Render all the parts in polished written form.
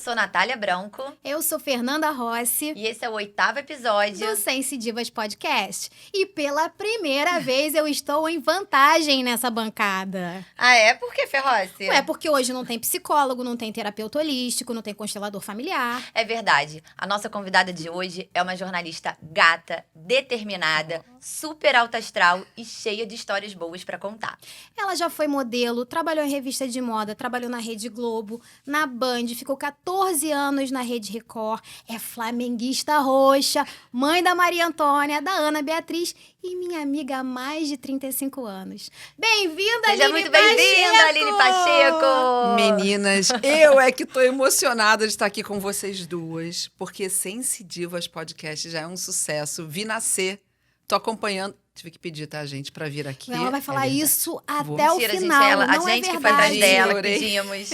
sou Natália Branco. Eu sou Fernanda Rossi. E esse é o 8º episódio do Sense Divas Podcast. E pela primeira vez eu estou em vantagem nessa bancada. Ah, é? Por que, Ferrossi? Ué, porque hoje não tem psicólogo, não tem terapeuta holístico, não tem constelador familiar. É verdade. A nossa convidada de hoje é uma jornalista gata, determinada, super alta astral e cheia de histórias boas pra contar. Ela já foi modelo, trabalhou em revista de moda, trabalhou na Rede Globo, na Band, ficou 14 anos na Rede Record, é flamenguista roxa, mãe da Maria Antônia, da Ana Beatriz e minha amiga há mais de 35 anos. Bem-vinda, Aline Pacheco! Seja muito bem-vinda, Aline Pacheco! Meninas, eu é que tô emocionada de estar aqui com vocês duas, porque Sense Divas Podcast já é um sucesso. Vi nascer, tô acompanhando. Tive que pedir, tá, gente, pra vir aqui. Ela vai falar isso até o Mentira, final, gente, ela, não a gente é que foi atrás verdade. dela, Jurei. pedimos.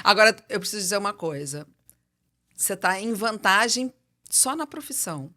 Agora, eu preciso dizer uma coisa. Você tá em vantagem só na profissão.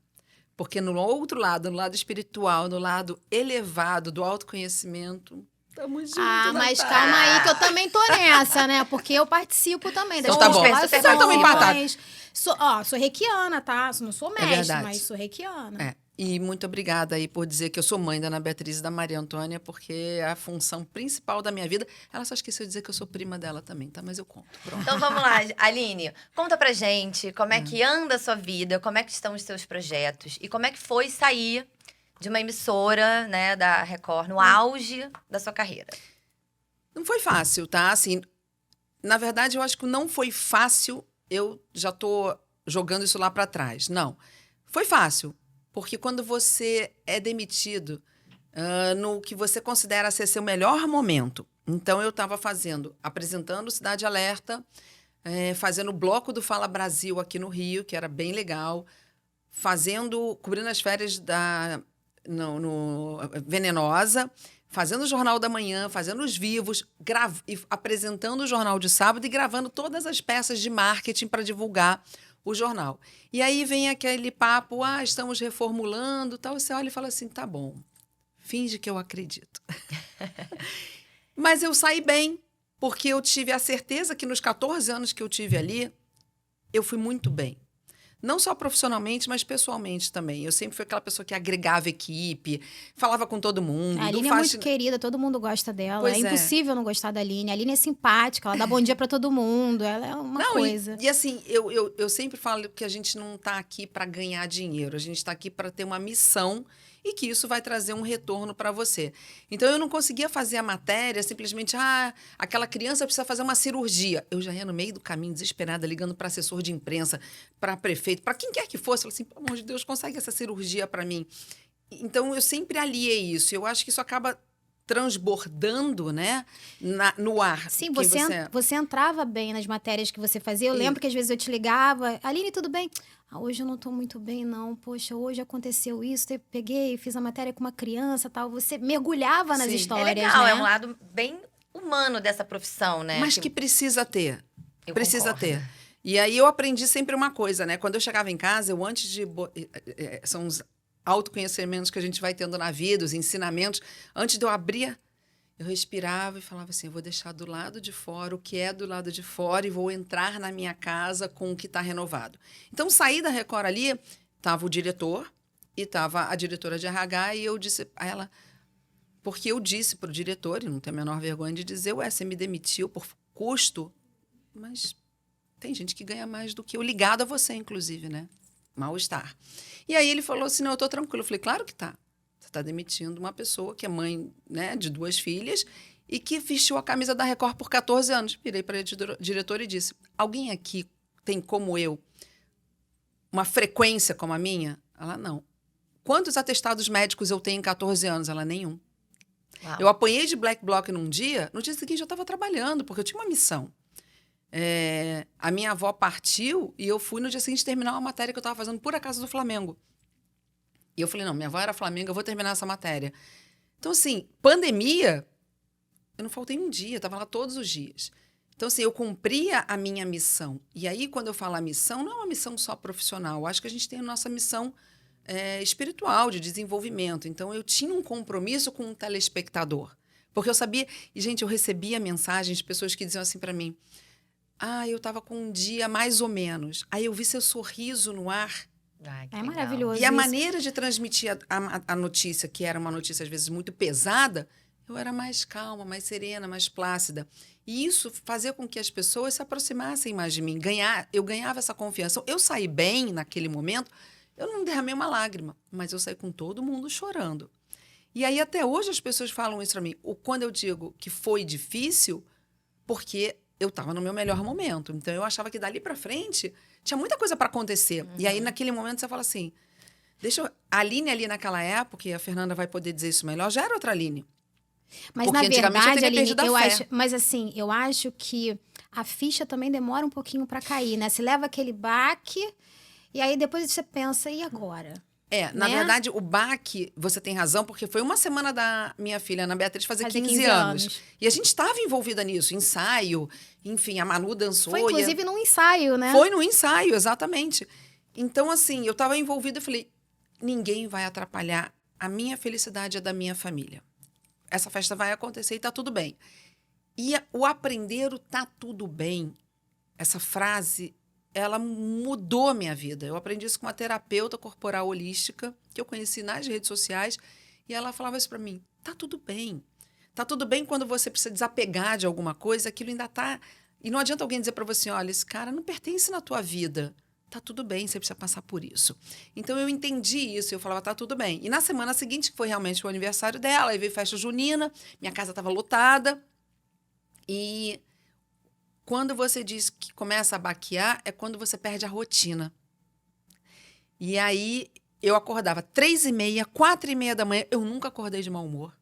Porque no outro lado, no lado espiritual, no lado elevado do autoconhecimento, tamo junto, Mas Natália. calma aí que eu também tô nessa, né? Porque eu participo também das Então tá bom. constelações. Vocês estão empatados. Sou reikiana, tá? Não sou mestre, verdade. mas sou reikiana. É. E muito obrigada aí por dizer que eu sou mãe da Ana Beatriz e da Maria Antônia, porque é a função principal da minha vida. Ela só esqueceu de dizer que eu sou prima dela também, tá? Mas eu conto. Pronto. Então vamos lá, Aline, conta pra gente como é que anda a sua vida, como é que estão os seus projetos e como é que foi sair de uma emissora, né, da Record, no auge da sua carreira. Não foi fácil, tá? Assim, na verdade, eu acho que não foi fácil, eu já tô jogando isso lá para trás. Não. Foi fácil, porque quando você é demitido no que você considera ser seu melhor momento. Então, eu estava apresentando Cidade Alerta, fazendo o bloco do Fala Brasil aqui no Rio, que era bem legal, cobrindo as férias no Venenosa, fazendo o Jornal da Manhã, fazendo os vivos, e apresentando o Jornal de Sábado e gravando todas as peças de marketing para divulgar o jornal. E aí vem aquele papo, estamos reformulando, tal. Você olha e fala assim, tá bom, finge que eu acredito. Mas eu saí bem, porque eu tive a certeza que nos 14 anos que eu tive ali, eu fui muito bem. Não só profissionalmente, mas pessoalmente também. Eu sempre fui aquela pessoa que agregava equipe, falava com todo mundo. A Aline é muito querida, todo mundo gosta dela. Pois é impossível não gostar da Aline. A Aline é simpática, ela dá bom dia pra todo mundo. Ela é uma coisa. E assim, eu sempre falo que a gente não tá aqui para ganhar dinheiro. A gente tá aqui para ter uma missão e que isso vai trazer um retorno para você. Então, eu não conseguia fazer a matéria simplesmente, aquela criança precisa fazer uma cirurgia. Eu já ia no meio do caminho, desesperada, ligando para assessor de imprensa, para prefeito, para quem quer que fosse. Falei assim, pelo amor de Deus, consegue essa cirurgia para mim? Então, eu sempre aliei isso. Eu acho que isso acaba transbordando, né, no ar. Sim, você entrava bem nas matérias que você fazia. Eu lembro que às vezes eu te ligava, Aline, tudo bem? Hoje eu não tô muito bem, não. Poxa, hoje aconteceu isso, eu peguei, fiz a matéria com uma criança, tal. Você mergulhava nas histórias, é legal, né? é um lado bem humano dessa profissão, né? Mas que precisa ter. Eu Precisa concordo. ter. E aí eu aprendi sempre uma coisa, né? Quando eu chegava em casa, eu antes de... São os autoconhecimentos que a gente vai tendo na vida, os ensinamentos. Antes de eu abrir, eu respirava e falava assim, eu vou deixar do lado de fora o que é do lado de fora e vou entrar na minha casa com o que está renovado. Então, saí da Record ali, estava o diretor e estava a diretora de RH e eu disse a ela... Porque eu disse para o diretor, e não tenho a menor vergonha de dizer, você me demitiu por custo, mas tem gente que ganha mais do que eu, ligado a você, inclusive, né? Mal-estar. E aí ele falou assim, não, eu estou tranquilo. Eu falei, claro que tá. Você está demitindo uma pessoa que é mãe, né, de 2 filhas e que vestiu a camisa da Record por 14 anos. Virei para a diretora e disse, alguém aqui tem, como eu, uma frequência como a minha? Ela, não. Quantos atestados médicos eu tenho em 14 anos? Ela, nenhum. Uau. Eu apanhei de black bloc num dia, no dia seguinte eu estava trabalhando, porque eu tinha uma missão. A minha avó partiu e eu fui no dia seguinte terminar uma matéria que eu estava fazendo por acaso do Flamengo. E eu falei, não, minha avó era Flamengo, eu vou terminar essa matéria. Então, assim, pandemia, eu não faltei um dia, eu estava lá todos os dias. Então, assim, eu cumpria a minha missão. E aí, quando eu falo a missão, não é uma missão só profissional. Eu acho que a gente tem a nossa missão espiritual, de desenvolvimento. Então, eu tinha um compromisso com o telespectador. Porque eu sabia... E, gente, eu recebia mensagens de pessoas que diziam assim para mim, eu tava com um dia mais ou menos. Aí eu vi seu sorriso no ar. Ai, que É legal. maravilhoso E a isso. maneira de transmitir a notícia, que era uma notícia às vezes muito pesada, eu era mais calma, mais serena, mais plácida. E isso fazia com que as pessoas se aproximassem mais de mim. Eu ganhava essa confiança. Eu saí bem naquele momento, eu não derramei uma lágrima, mas eu saí com todo mundo chorando. E aí até hoje as pessoas falam isso para mim. Quando eu digo que foi difícil, porque eu estava no meu melhor momento. Então eu achava que dali para frente tinha muita coisa para acontecer. E aí naquele momento você fala assim, a Aline ali naquela época, e a Fernanda vai poder dizer isso melhor, já era outra Aline. Mas Porque na antigamente eu verdade, teria Aline, perdido a eu fé. acho, mas assim, eu acho que a ficha também demora um pouquinho pra cair, né? Você leva aquele baque e aí depois você pensa, e agora? Na né? verdade, o baque, você tem razão, porque foi uma semana da minha filha, Ana Beatriz, fazer Fazer 15 anos. E a gente estava envolvida nisso, ensaio, enfim, a Manu dançou. Foi inclusive num ensaio, né? Foi no ensaio, exatamente. Então, assim, eu estava envolvida e falei, ninguém vai atrapalhar a minha felicidade e a da minha família. Essa festa vai acontecer e tá tudo bem. E o aprender o tá tudo bem, essa frase, ela mudou a minha vida. Eu aprendi isso com uma terapeuta corporal holística, que eu conheci nas redes sociais, e ela falava isso para mim, tá tudo bem. Tá tudo bem quando você precisa desapegar de alguma coisa, aquilo ainda tá... E não adianta alguém dizer para você, olha, esse cara não pertence na tua vida. Tá tudo bem, você precisa passar por isso. Então, eu entendi isso, eu falava, tá tudo bem. E na semana seguinte, que foi realmente o aniversário dela, aí veio festa junina, minha casa estava lotada. E quando você diz que começa a baquear, é quando você perde a rotina. E aí, eu acordava 3h30, 4h30 da manhã, eu nunca acordei de mau humor.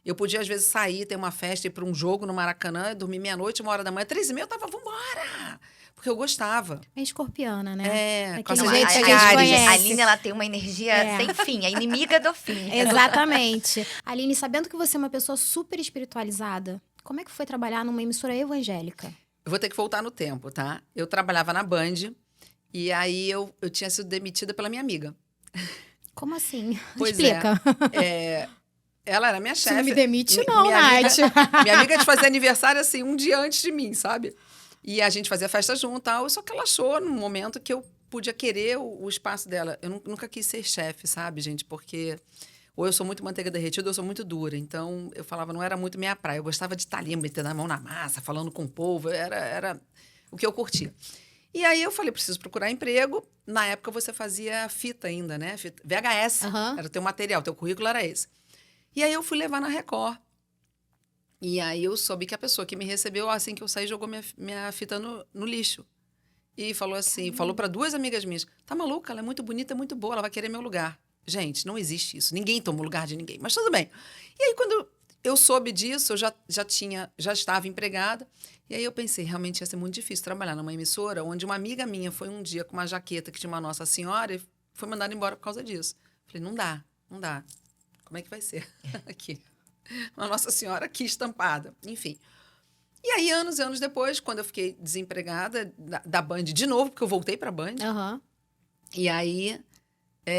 Eu podia, às vezes, sair, ter uma festa, ir para um jogo no Maracanã, dormir meia-noite, 1h da manhã, 3h30, eu tava, vambora! Porque eu gostava. É escorpiana, né? Com Daquele essa jeito que a de gente Ares. conhece. A Aline, ela tem uma energia sem fim, a inimiga do fim. Exatamente. Aline, sabendo que você é uma pessoa super espiritualizada, como é que foi trabalhar numa emissora evangélica? Eu vou ter que voltar no tempo, tá? Eu trabalhava na Band e aí eu tinha sido demitida pela minha amiga. Como assim? Pois Explica. Ela era minha chefe. Você não me demite, Mi- não, minha Nath. Minha amiga de fazer aniversário, assim, um dia antes de mim, sabe? E a gente fazia festa junto e tal. Só que ela achou, num momento, que eu podia querer o espaço dela. Eu nunca quis ser chefe, sabe, gente? Porque ou eu sou muito manteiga derretida ou eu sou muito dura. Então, eu falava, não era muito minha praia. Eu gostava de estar ali, metendo a mão na massa, falando com o povo. Era o que eu curtia. E aí eu falei, preciso procurar emprego. Na época você fazia fita ainda, né? VHS. Aham. Era o teu material, teu currículo era esse. E aí eu fui levar na Record. E aí eu soube que a pessoa que me recebeu, assim que eu saí, jogou minha fita no lixo. E falou assim, falou para 2 amigas minhas, tá maluca? Ela é muito bonita, é muito boa, ela vai querer meu lugar. Gente, não existe isso. Ninguém toma o lugar de ninguém. Mas tudo bem. E aí, quando eu soube disso, eu já estava empregada. E aí eu pensei, realmente ia ser muito difícil trabalhar numa emissora onde uma amiga minha foi um dia com uma jaqueta que tinha uma Nossa Senhora e foi mandada embora por causa disso. Falei, não dá. Como é que vai ser aqui? Uma Nossa Senhora aqui estampada. Enfim. E aí, anos e anos depois, quando eu fiquei desempregada da Band de novo, porque eu voltei para a Band. Aham. E aí,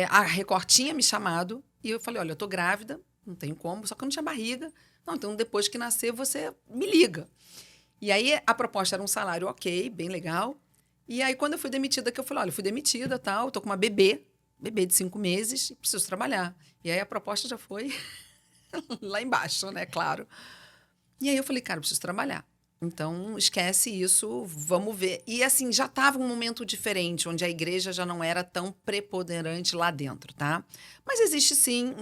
a Record tinha me chamado e eu falei, olha, eu tô grávida, não tenho como, só que eu não tinha barriga. Não, então depois que nascer, você me liga. E aí, a proposta era um salário ok, bem legal. E aí, quando eu fui demitida, que eu falei, olha, eu fui demitida, tal, tô com uma bebê de 5 meses e preciso trabalhar. E aí, a proposta já foi lá embaixo, né, claro. E aí, eu falei, cara, eu preciso trabalhar. Então, esquece isso, vamos ver. E, assim, já estava um momento diferente, onde a igreja já não era tão preponderante lá dentro, tá? Mas existe, sim,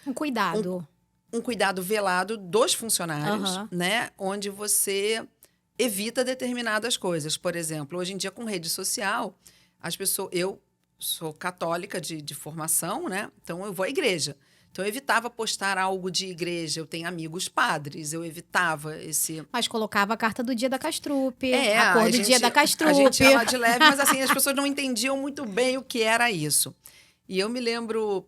Um cuidado. um cuidado velado dos funcionários, Aham. né? Onde você evita determinadas coisas. Por exemplo, hoje em dia, com rede social, as pessoas... Eu sou católica de formação, né? Então, eu vou à igreja. Então, eu evitava postar algo de igreja. Eu tenho amigos padres, eu evitava esse... Mas colocava a carta do dia da Castrupe, a a cor do gente- dia da Castrupe. A gente ia lá de leve, mas assim, as pessoas não entendiam muito bem o que era isso. E eu me lembro,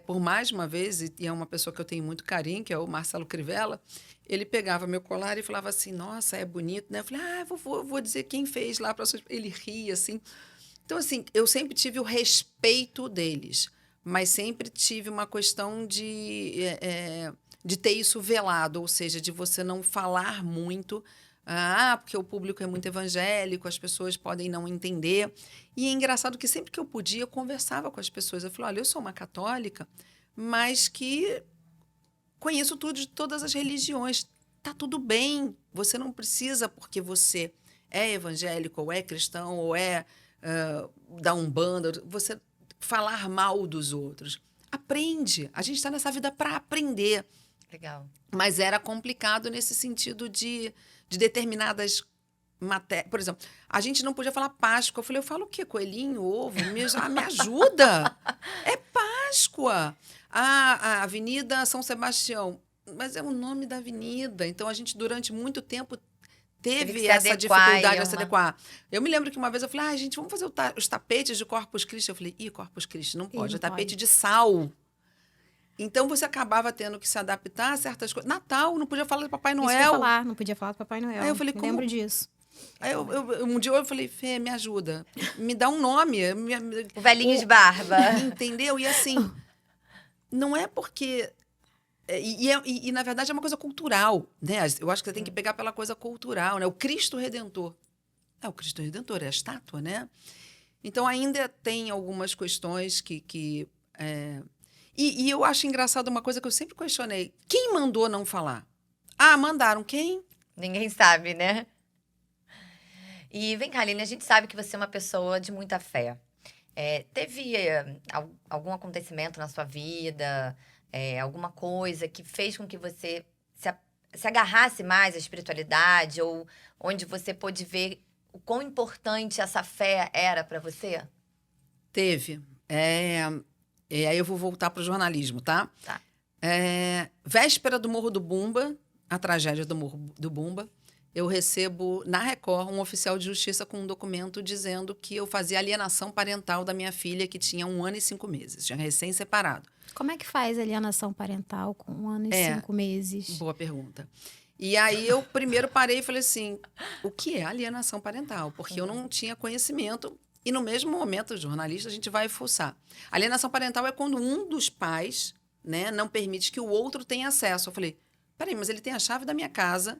por mais uma vez, e é uma pessoa que eu tenho muito carinho, que é o Marcelo Crivella, ele pegava meu colar e falava assim, nossa, é bonito, né? Eu falei, vou dizer quem fez lá para vocês. Ele ria, assim. Então, assim, eu sempre tive o respeito deles, mas sempre tive uma questão de ter isso velado, ou seja, de você não falar muito Porque o público é muito evangélico, as pessoas podem não entender. E é engraçado que sempre que eu podia, eu conversava com as pessoas. Eu falei, olha, eu sou uma católica, mas que conheço tudo de todas as religiões. Tá tudo bem. Você não precisa, porque você é evangélico, ou é cristão, ou é da Umbanda, você falar mal dos outros. Aprende. A gente está nessa vida para aprender. Legal. Mas era complicado nesse sentido de determinadas matérias. Por exemplo, a gente não podia falar Páscoa. Eu falei, eu falo o quê? Coelhinho, ovo? Me ajuda. É Páscoa. A Avenida São Sebastião. Mas é o nome da avenida. Então, a gente, durante muito tempo, Teve que teve se essa adequar, dificuldade a se Irma. adequar. Eu me lembro que uma vez eu falei, gente, vamos fazer os tapetes de Corpus Christi. Eu falei, Corpus Christi, não pode. não É tapete pode. de sal. Então, você acabava tendo que se adaptar a certas coisas. Natal, não podia falar de Papai Isso que eu ia Noel. falar, não podia falar do Papai Noel. Aí eu falei, Me como- lembro disso. Aí um dia eu falei, Fê, me ajuda. Me dá um nome. O velhinho de barba. Entendeu? E assim, não é porque... E, na verdade, é uma coisa cultural, né? Eu acho que você tem que pegar pela coisa cultural, né? O Cristo Redentor. O Cristo Redentor, é a estátua, né? Então, ainda tem algumas questões que E eu acho engraçado uma coisa que eu sempre questionei. Quem mandou não falar? Mandaram quem? Ninguém sabe, né? E vem cá, Aline, a gente sabe que você é uma pessoa de muita fé. Teve algum acontecimento na sua vida, alguma coisa que fez com que você se agarrasse mais à espiritualidade, ou onde você pôde ver o quão importante essa fé era para você? Teve. Aí eu vou voltar para o jornalismo, tá? Tá. Véspera do Morro do Bumba, a tragédia do Morro do Bumba, eu recebo na Record um oficial de justiça com um documento dizendo que eu fazia alienação parental da minha filha, que tinha 1 ano e 5 meses, tinha recém-separado. Como é que faz alienação parental com 1 ano e 5 meses? Boa pergunta. E aí eu primeiro parei e falei assim, o que é alienação parental? Porque eu não tinha conhecimento. E no mesmo momento, jornalista, a gente vai fuçar. Alienação parental é quando um dos pais, né, não permite que o outro tenha acesso. Eu falei, peraí, mas ele tem a chave da minha casa,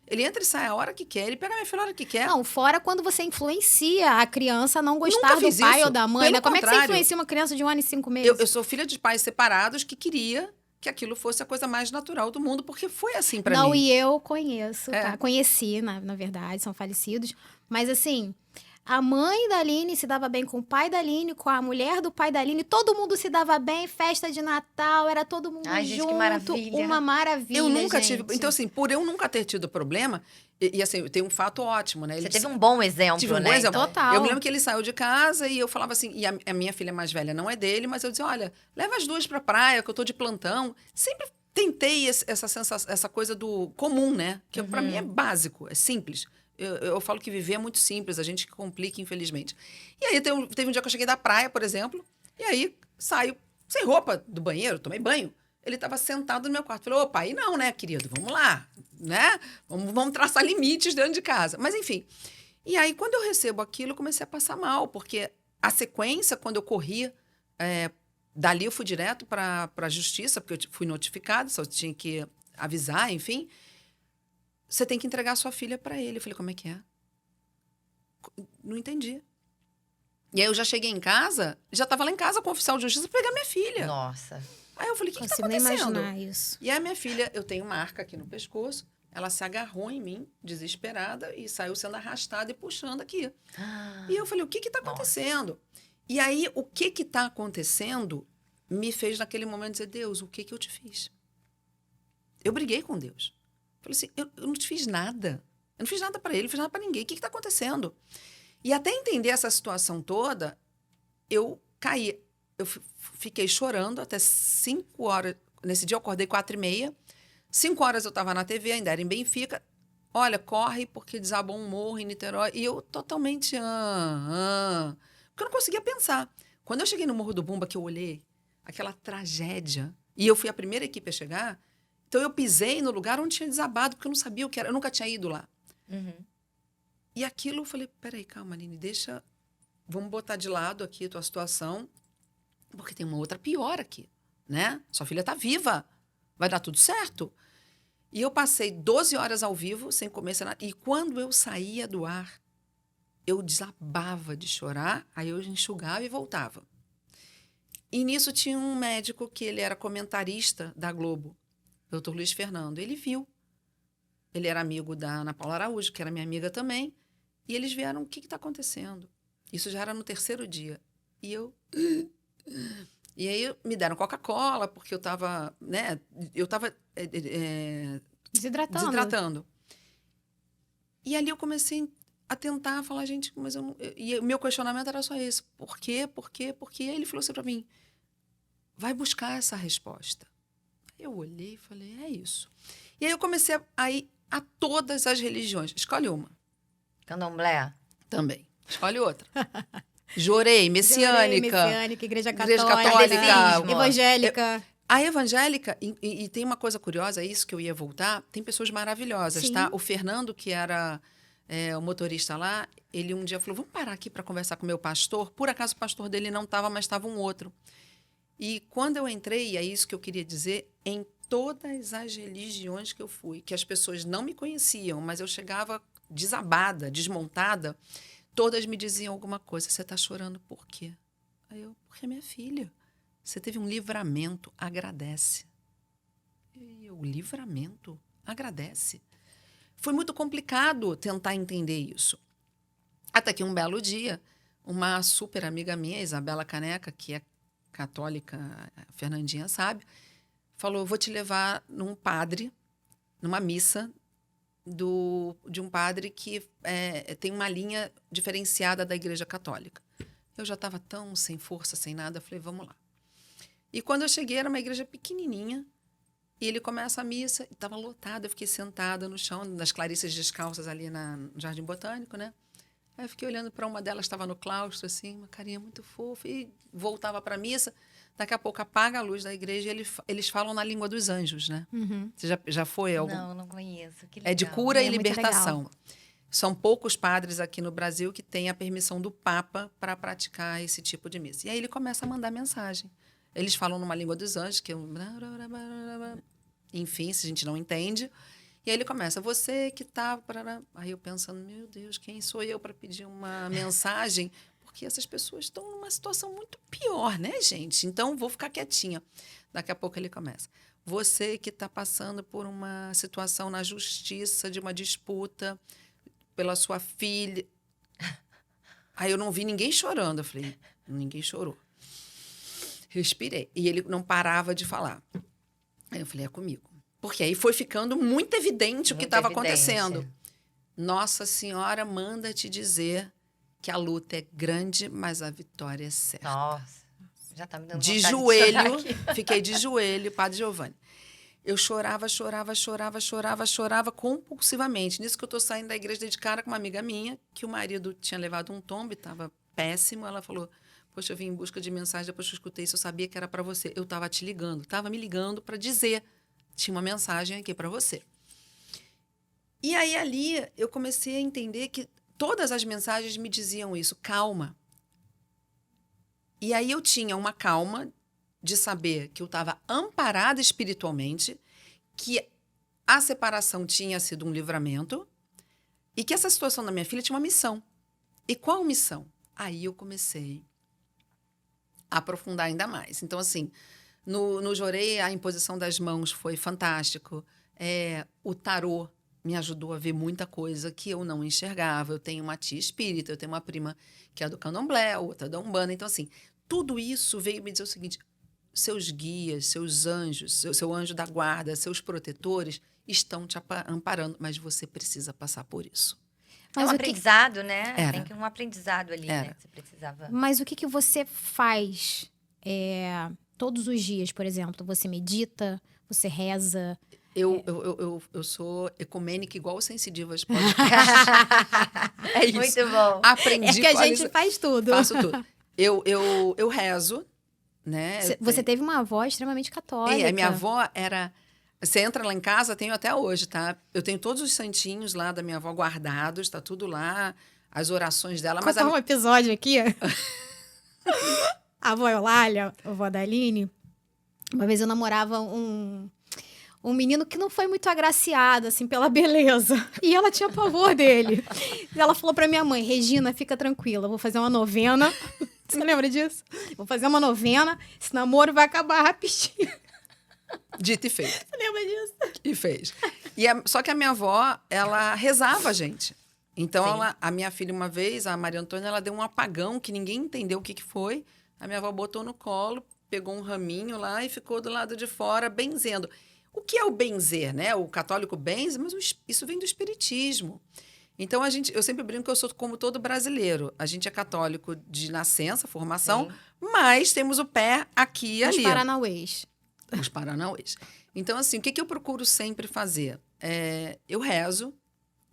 ele entra e sai a hora que quer, ele pega a minha filha a hora que quer. Não, fora quando você influencia a criança a não Nunca gostar do fiz pai isso. ou da mãe, Pelo né? Como é que você contrário. influencia uma criança de 1 ano e 5 meses? Eu sou filha de pais separados que queria que aquilo fosse a coisa mais natural do mundo, porque foi assim pra Não, mim. e eu conheço, É. tá? Conheci, na verdade, são falecidos. Mas assim, a mãe da Aline se dava bem com o pai da Aline, com a mulher do pai da Aline, todo mundo se dava bem, festa de Natal, era todo mundo Ai, gente, que junto. maravilha. Uma maravilha, Eu nunca gente. tive. Então, assim, por eu nunca ter tido problema, e assim, tem um fato ótimo, né? Você Ele teve um bom exemplo, Tive um né? bom exemplo. Então, Total. Eu me lembro que ele saiu de casa e eu falava assim, e a minha filha mais velha não é dele, mas eu dizia, olha, leva as duas pra praia, que eu tô de plantão. Sempre tentei essa coisa do comum, né? Que pra mim é básico, é simples. Eu falo que viver é muito simples, a gente que complica, infelizmente. E aí teve um dia que eu cheguei da praia, por exemplo, e aí saio sem roupa do banheiro, tomei banho. Ele estava sentado no meu quarto. Falei, opa, aí não, né, querido? Vamos lá, né? Vamos traçar limites dentro de casa. Mas, enfim. E aí, quando eu recebo aquilo, eu comecei a passar mal, porque a sequência, quando eu corri, dali eu fui direto para a justiça, porque eu fui notificada, só tinha que avisar, enfim. Você tem que entregar a sua filha para ele. Eu falei, como é que é? Não entendi. E aí eu já cheguei em casa, já estava lá em casa com o oficial de justiça para pegar minha filha. Nossa. Aí eu falei, o que está Consigo nem acontecendo? imaginar isso. E a minha filha, eu tenho marca aqui no pescoço, ela se agarrou em mim, desesperada, e saiu sendo arrastada e puxando aqui. E eu falei, o que está acontecendo? E aí, o que está acontecendo me fez, naquele momento, dizer, Deus, o que eu te fiz? Eu briguei com Deus. Falei assim, eu não te fiz nada. Eu não fiz nada para ele, não fiz nada para ninguém. O que está acontecendo? E até entender essa situação toda, eu caí. Eu fiquei chorando até 5 horas. Nesse dia eu acordei 4h30. 5 horas eu estava na TV, ainda era em Benfica. Olha, corre porque desabou um morro em Niterói. E eu totalmente... porque eu não conseguia pensar. Quando eu cheguei no Morro do Bumba, que eu olhei aquela tragédia, e eu fui a primeira equipe a chegar, então eu pisei no lugar onde tinha desabado, porque eu não sabia o que era. Eu nunca tinha ido lá. Uhum. E aquilo eu falei, peraí, calma, Aline, deixa... Vamos botar de lado aqui a tua situação, porque tem uma outra pior aqui, né? Sua filha tá viva, vai dar tudo certo. E eu passei 12 horas ao vivo, sem comer, sem nada. E quando eu saía do ar, eu desabava de chorar, aí eu enxugava e voltava. E nisso tinha um médico que ele era comentarista da Globo, Dr. Luiz Fernando. Ele viu. Ele era amigo da Ana Paula Araújo, que era minha amiga também. E eles vieram, o que está acontecendo? Isso já era no 3º dia. E eu... E aí me deram Coca-Cola, porque eu estava, né? Eu estava desidratando. E ali eu comecei a tentar falar, gente, mas eu não... E o meu questionamento era só esse. Por quê? Por quê? Por quê? E aí ele falou assim para mim, vai buscar essa resposta. Eu olhei e falei, é isso. E aí eu comecei a ir a todas as religiões. Escolhe uma. Candomblé. Também. Escolhe outra. Jorei, messiânica. Igreja Igreja católica. Católica. Evangélica. A evangélica, e tem uma coisa curiosa, é isso que eu ia voltar, tem pessoas maravilhosas, Sim. tá? O Fernando, que era o motorista lá, ele um dia falou, vamos parar aqui para conversar com o meu pastor. Por acaso o pastor dele não estava, mas estava um outro. E quando eu entrei, é isso que eu queria dizer, em todas as religiões que eu fui, que as pessoas não me conheciam, mas eu chegava desabada, desmontada, todas me diziam alguma coisa. Você está chorando por quê? Aí eu, porque é minha filha. Você teve um livramento, agradece. E eu, livramento? Agradece. Foi muito complicado tentar entender isso. Até que um belo dia, uma super amiga minha, Isabela Caneca, que é católica, a Fernandinha sabe, falou, vou te levar num padre, numa missa, de um padre que tem uma linha diferenciada da Igreja Católica. Eu já estava tão sem força, sem nada, falei, vamos lá. E quando eu cheguei, era uma igreja pequenininha, e ele começa a missa, e estava lotado, eu fiquei sentada no chão, nas Clarissas descalças ali no Jardim Botânico, né? Aí eu fiquei olhando para uma delas, estava no claustro, assim, uma carinha muito fofa, e voltava para a missa. Daqui a pouco apaga a luz da igreja e eles falam na língua dos anjos, né? Uhum. Você já foi? Não conheço. Que legal. É de cura e muito libertação. legal. São poucos padres aqui no Brasil que têm a permissão do Papa para praticar esse tipo de missa. E aí ele começa a mandar mensagem. Eles falam numa língua dos anjos, que eu... Enfim, se a gente não entende. E aí ele começa, você que tá... Aí eu pensando, meu Deus, quem sou eu para pedir uma mensagem? Porque essas pessoas estão numa situação muito pior, né, gente? Então, vou ficar quietinha. Daqui a pouco ele começa. Você que está passando por uma situação na justiça, de uma disputa pela sua filha. Aí eu não vi ninguém chorando. Eu falei, ninguém chorou. Respirei. E ele não parava de falar. Aí eu falei, é comigo. Porque aí foi ficando muito evidente o que estava acontecendo. Nossa Senhora manda te dizer que a luta é grande, mas a vitória é certa. Nossa, já tá me dando De vontade joelho, de chorar aqui. fiquei de joelho, Padre Giovanni. Eu chorava compulsivamente. Nisso que eu tô saindo da igreja de cara com uma amiga minha, que o marido tinha levado um tombo e estava péssimo. Ela falou, poxa, eu vim em busca de mensagem, depois que eu escutei isso, eu sabia que era para você. Eu estava te ligando, estava me ligando para dizer, tinha uma mensagem aqui para você. E aí, ali, eu comecei a entender que todas as mensagens me diziam isso, calma. E aí eu tinha uma calma de saber que eu estava amparada espiritualmente, que a separação tinha sido um livramento e que essa situação da minha filha tinha uma missão. E qual missão? Aí eu comecei a aprofundar ainda mais. Então, assim, no Jorei, a imposição das mãos foi fantástico. O tarô me ajudou a ver muita coisa que eu não enxergava. Eu tenho uma tia espírita, eu tenho uma prima que é do Candomblé, outra da Umbanda. Então, assim, tudo isso veio me dizer o seguinte, seus guias, seus anjos, seu anjo da guarda, seus protetores estão te amparando, mas você precisa passar por isso. É um aprendizado, né? Era. Tem um aprendizado ali, Era. né? Que você precisava. Mas o que você faz todos os dias, por exemplo? Você medita? Você reza? Eu sou ecumênica igual o Sensidivas Podcast. É isso. Muito bom. Aprendi. Que a gente faz tudo. Faço tudo. Eu rezo, né? Você teve uma avó extremamente católica. A minha avó era... Você entra lá em casa, tenho até hoje, tá? Eu tenho todos os santinhos lá da minha avó guardados, tá tudo lá, as orações dela. Mas um episódio aqui. A avó Eulália, a avó da Aline, uma vez eu namorava um um menino que não foi muito agraciado, assim, pela beleza. E ela tinha pavor dele. E ela falou pra minha mãe, Regina, fica tranquila, eu vou fazer uma novena. Você lembra disso? Vou fazer uma novena, esse namoro vai acabar rapidinho. Dito e feito. Você lembra disso? E fez. Só que a minha avó, ela rezava, gente. Então, Sim. a minha filha, uma vez, a Maria Antônia, ela deu um apagão que ninguém entendeu o que que foi. A minha avó botou no colo, pegou um raminho lá e ficou do lado de fora benzendo. O que é o benzer, né? O católico benze, mas isso vem do espiritismo. Então, eu sempre brinco que eu sou como todo brasileiro. A gente é católico de nascença, formação, Sim. mas temos o pé aqui e Os ali. paranauês. Os paranauês. Então, assim, o que eu procuro sempre fazer? Eu rezo,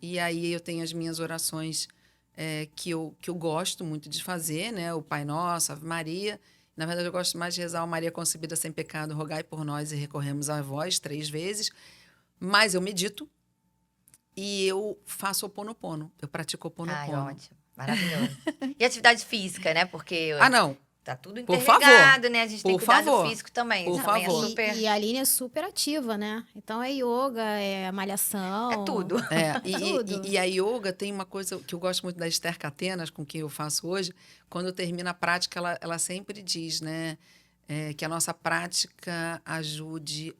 e aí eu tenho as minhas orações que eu gosto muito de fazer, né? O Pai Nosso, Ave Maria. Na verdade, eu gosto mais de rezar o Maria Concebida Sem Pecado, rogai por nós e recorremos a vós 3 vezes. Mas eu medito e eu faço Ho'oponopono. Eu pratico Ai, Ho'oponopono. ótimo. Maravilhoso. E atividade física, né? Porque Ah, não. tá tudo Por interligado, né? A gente tem Por que cuidar favor. do físico também. Por Isso também favor. é super... E a Aline é super ativa, né? Então é yoga, é malhação. É tudo. Tudo. E a yoga tem uma coisa que eu gosto muito da Esther Catenas, com quem eu faço hoje. Quando termina a prática, ela sempre diz, né? Que a nossa prática ajude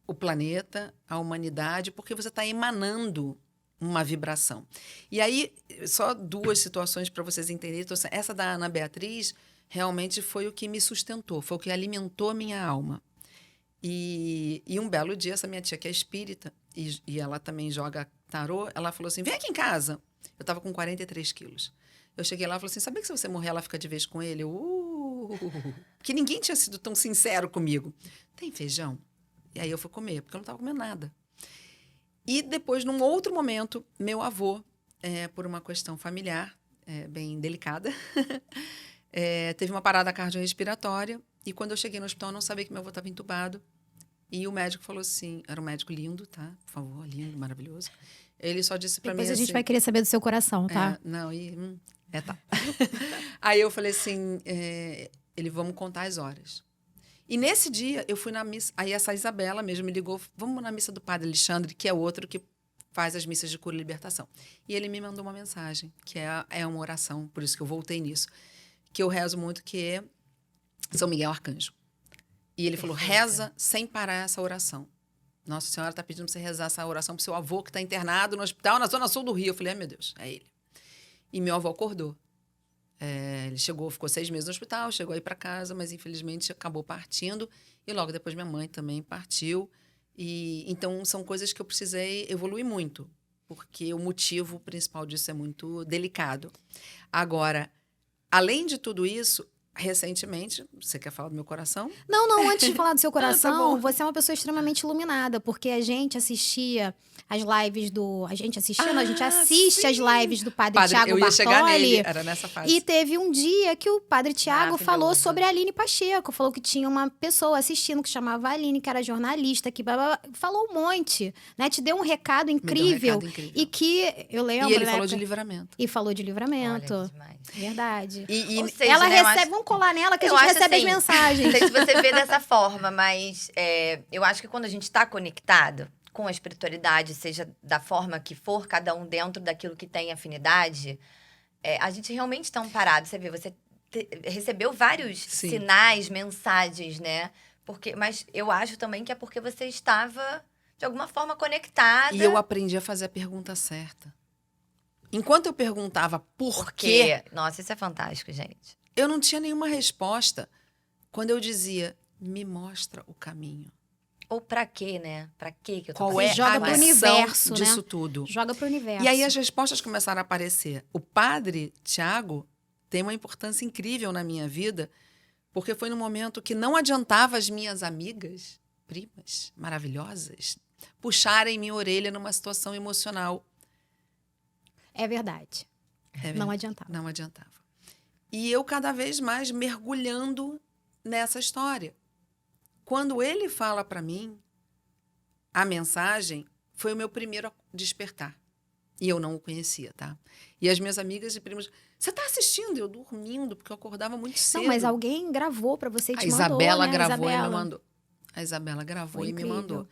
o planeta, a humanidade, porque você está emanando uma vibração. E aí, só 2 situações para vocês entenderem. Então, essa da Ana Beatriz realmente foi o que me sustentou, foi o que alimentou a minha alma. E um belo dia, essa minha tia, que é espírita, e ela também joga tarô, ela falou assim, vem aqui em casa. Eu estava com 43 quilos. Eu cheguei lá e falei assim, sabia que se você morrer, ela fica de vez com ele? Porque ninguém tinha sido tão sincero comigo. Tem feijão? E aí eu fui comer, porque eu não estava comendo nada. E depois, num outro momento, meu avô, por uma questão familiar, bem delicada, teve uma parada cardiorrespiratória. E quando eu cheguei no hospital, eu não sabia que meu avô estava entubado. E o médico falou assim, era um médico lindo, tá? Por favor, lindo, maravilhoso. Ele só disse para mim assim... Depois a gente vai querer saber do seu coração, tá? Tá. Aí eu falei assim, vamos contar as horas. E nesse dia, eu fui na missa. Aí essa Isabela mesmo me ligou, vamos na missa do Padre Alexandre, que é outro que faz as missas de cura e libertação. E ele me mandou uma mensagem, que é uma oração, por isso que eu voltei nisso, que eu rezo muito, que é São Miguel Arcanjo. E ele falou, reza sem parar essa oração. Nossa Senhora está pedindo para você rezar essa oração para o seu avô, que está internado no hospital na zona sul do Rio. Eu falei, ai meu Deus, é ele. E meu avô acordou. Ele ficou 6 meses no hospital, chegou aí para casa, mas infelizmente acabou partindo. E logo depois minha mãe também partiu. E então são coisas que eu precisei evoluir muito, porque o motivo principal disso é muito delicado. Agora, além de tudo isso, recentemente, você quer falar do meu coração? Não, antes de falar do seu Tá coração, bom. você é uma pessoa extremamente iluminada, porque a gente assistia as lives do... A gente assiste sim. as lives do Padre Tiago eu ia chegar nele, Bartoli. era nessa fase. E teve um dia que o Padre Tiago falou Maravilhoso. sobre a Aline Pacheco. Falou que tinha uma pessoa assistindo que chamava Aline, que era jornalista, que blá, blá, blá, falou um monte, né? Te deu um recado Me deu um incrível. recado incrível. E que eu lembro... E ele na falou época- de livramento. E falou de livramento. Olha, demais. Verdade. Ou seja, Ela né, eu recebe... acho- Vamos colar nela que a eu gente acho recebe assim, as mensagens. Não sei se você vê dessa forma, mas eu acho que quando a gente está conectado com a espiritualidade, seja da forma que for, cada um dentro daquilo que tem afinidade, a gente realmente está amparado. Você vê, você recebeu vários Sim. sinais, mensagens, né? Mas eu acho também que é porque você estava, de alguma forma, conectada. E eu aprendi a fazer a pergunta certa. Enquanto eu perguntava por quê, Porque, nossa, isso é fantástico, gente. eu não tinha nenhuma resposta. Quando eu dizia, me mostra o caminho. Ou pra quê, né? Pra quê que eu tô Qual Você é joga a pro missão universo, disso né? tudo? Joga pro universo. E aí as respostas começaram a aparecer. O Padre Tiago tem uma importância incrível na minha vida, porque foi no momento que não adiantava as minhas amigas, primas maravilhosas, puxarem minha orelha numa situação emocional. É verdade. Não adiantava. Não adiantava. E eu cada vez mais mergulhando nessa história. Quando ele fala para mim, a mensagem foi o meu primeiro despertar. E eu não o conhecia, tá? E as minhas amigas e primas, você tá assistindo? Eu dormindo, porque eu acordava muito cedo. Não, mas alguém gravou pra você e A te Isabela mandou, né? gravou e me Isabela. mandou. A Isabela gravou Foi e me incrível. mandou.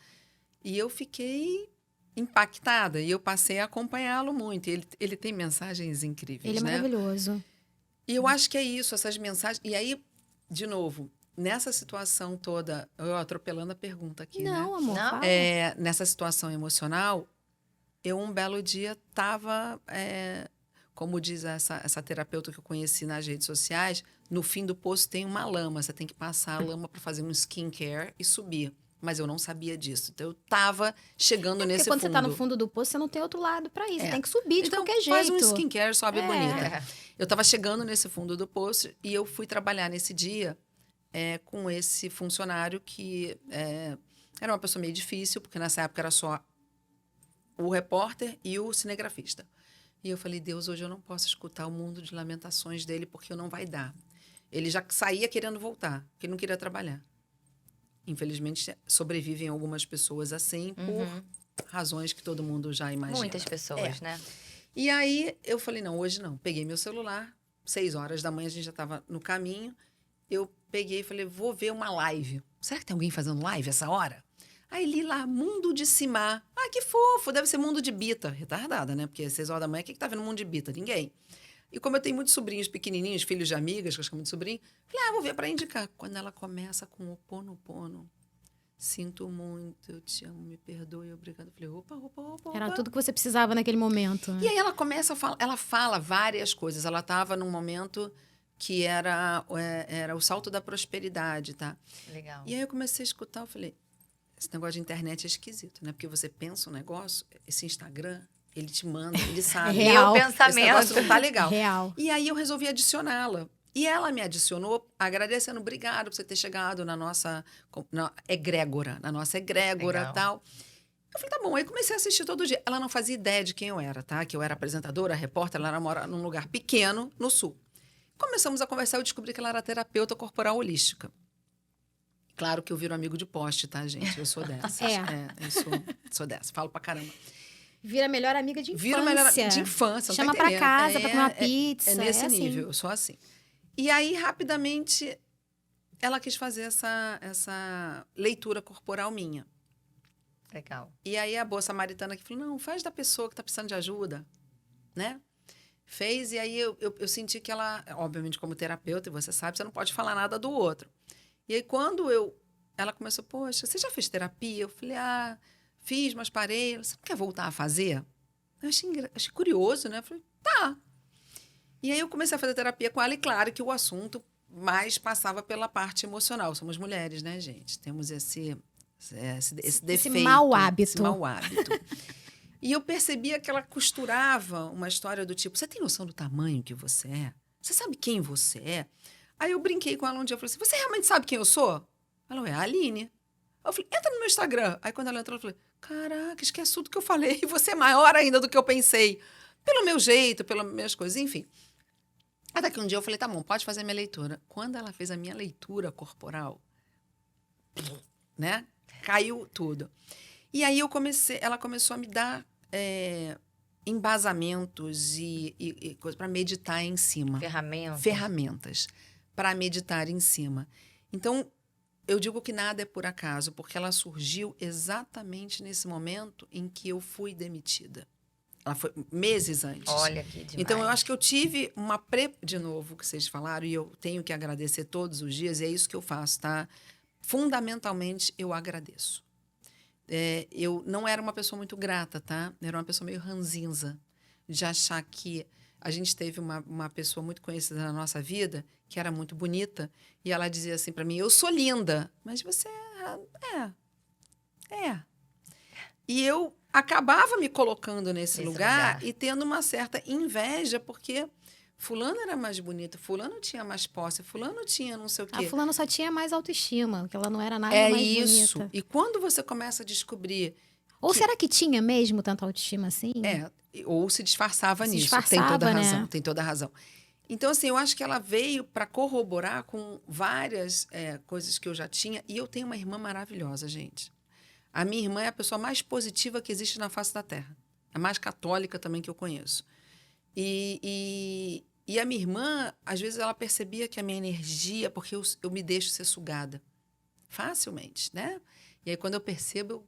E eu fiquei impactada e eu passei a acompanhá-lo muito. Ele tem mensagens incríveis, Ele é né? maravilhoso. E eu acho que é isso, essas mensagens. E aí, de novo, nessa situação toda, eu atropelando a pergunta aqui, Não, né? amor, Não? fala. Nessa situação emocional, eu um belo dia estava, como diz essa terapeuta que eu conheci nas redes sociais, no fim do poço tem uma lama, você tem que passar a lama para fazer um skincare e subir. Mas eu não sabia disso. Então eu estava chegando Porque nesse quando fundo. você tá no fundo do poço, você não tem outro lado pra ir. Você É. tem que subir de Então, qualquer faz um jeito. skincare, sobe É. bonita. É. Eu estava chegando nesse fundo do poço e eu fui trabalhar nesse dia com esse funcionário que era uma pessoa meio difícil, porque nessa época era só o repórter e o cinegrafista. E eu falei, Deus, hoje eu não posso escutar o mundo de lamentações dele, porque não vai dar. Ele já saía querendo voltar, porque ele não queria trabalhar. Infelizmente, sobrevivem algumas pessoas assim, por razões que todo mundo já imagina. Muitas pessoas, né? E aí, eu falei, não, hoje não. Peguei meu celular, 6 horas da manhã, a gente já estava no caminho. Eu peguei e falei, vou ver uma live. Será que tem alguém fazendo live essa hora? Aí li lá, Mundo de Simar. Ah, que fofo, deve ser Mundo de Bita. Retardada, né? Porque 6 horas da manhã, o que tá vendo Mundo de Bita? Ninguém. E como eu tenho muitos sobrinhos pequenininhos, filhos de amigas, que eu chamo de sobrinho, falei, vou ver para indicar. Quando ela começa com o Ho'oponopono, sinto muito, eu te amo, me perdoe, obrigada. Eu falei, opa. Era tudo que você precisava naquele momento. E aí ela começa a falar, ela fala várias coisas. Ela estava num momento que era o salto da prosperidade, tá? Legal. E aí eu comecei a escutar, eu falei, esse negócio de internet é esquisito, né? Porque você pensa um negócio, esse Instagram, ele te manda, ele sabe. É real. Meu Esse negócio pensamento. não tá legal. Real. E aí eu resolvi adicioná-la. E ela me adicionou agradecendo, obrigado por você ter chegado na nossa egrégora, Legal. e tal. Eu falei, tá bom. Aí comecei a assistir todo dia. Ela não fazia ideia de quem eu era, tá? Que eu era apresentadora, repórter, ela mora num lugar pequeno, no sul. Começamos a conversar, eu descobri que ela era terapeuta corporal holística. Claro que eu viro amigo de poste, tá, gente? Eu sou dessas. Eu sou dessa, falo pra caramba. Vira melhor amiga de infância. Vira melhor de infância, não Chama tá pra entendendo? casa pra comer uma pizza. É nesse assim. nível, eu sou assim. E aí, rapidamente, ela quis fazer essa leitura corporal minha. Legal. E aí, a boa samaritana que falou, não, faz da pessoa que tá precisando de ajuda, né? Fez, e aí eu senti que ela, obviamente, como terapeuta, e você sabe, você não pode falar nada do outro. E aí, quando ela começou, poxa, você já fez terapia? Eu falei, fiz, mas parei. Você não quer voltar a fazer? Eu achei curioso, né? Eu falei, tá. E aí eu comecei a fazer terapia com ela, e claro que o assunto mais passava pela parte emocional. Somos mulheres, né, gente? Temos esse defeito. mau hábito. Esse mau hábito. E eu percebia que ela costurava uma história do tipo, você tem noção do tamanho que você é? Você sabe quem você é? Aí eu brinquei com ela um dia, eu falei assim, você realmente sabe quem eu sou? Ela falou, é a Aline. Eu falei, entra no meu Instagram. Aí quando ela entrou, eu falei, caraca, esquece tudo que eu falei. E você é maior ainda do que eu pensei. Pelo meu jeito, pelas minhas coisas, enfim. Até que um dia eu falei, tá bom, pode fazer a minha leitura. Quando ela fez a minha leitura corporal, né? Caiu tudo. E aí ela começou a me dar embasamentos e coisas para meditar em cima. Ferramentas para meditar em cima. Então, eu digo que nada é por acaso, porque ela surgiu exatamente nesse momento em que eu fui demitida. Ela foi meses antes. Olha que demais. Então, eu acho que eu tive de novo, que vocês falaram, e eu tenho que agradecer todos os dias, e é isso que eu faço, tá? Fundamentalmente, eu agradeço. Eu não era uma pessoa muito grata, tá? Era uma pessoa meio ranzinza, de achar que a gente teve uma pessoa muito conhecida na nossa vida, que era muito bonita, e ela dizia assim para mim, eu sou linda, mas você é. E eu acabava me colocando nesse lugar e tendo uma certa inveja, porque fulano era mais bonito, fulano tinha mais posse, fulano tinha não sei o quê. A fulano só tinha mais autoestima, que ela não era nada mais isso. bonita. E quando você começa a descobrir... Ou será que tinha mesmo tanta autoestima assim? Ou se disfarçava nisso. Disfarçava, tem toda a né? razão, tem toda a razão. Então, assim, eu acho que ela veio para corroborar com várias coisas que eu já tinha. E eu tenho uma irmã maravilhosa, gente. A minha irmã é a pessoa mais positiva que existe na face da Terra. A mais católica também que eu conheço. E a minha irmã, às vezes, ela percebia que a minha energia... Porque eu me deixo ser sugada facilmente, né? E aí, quando eu percebo, eu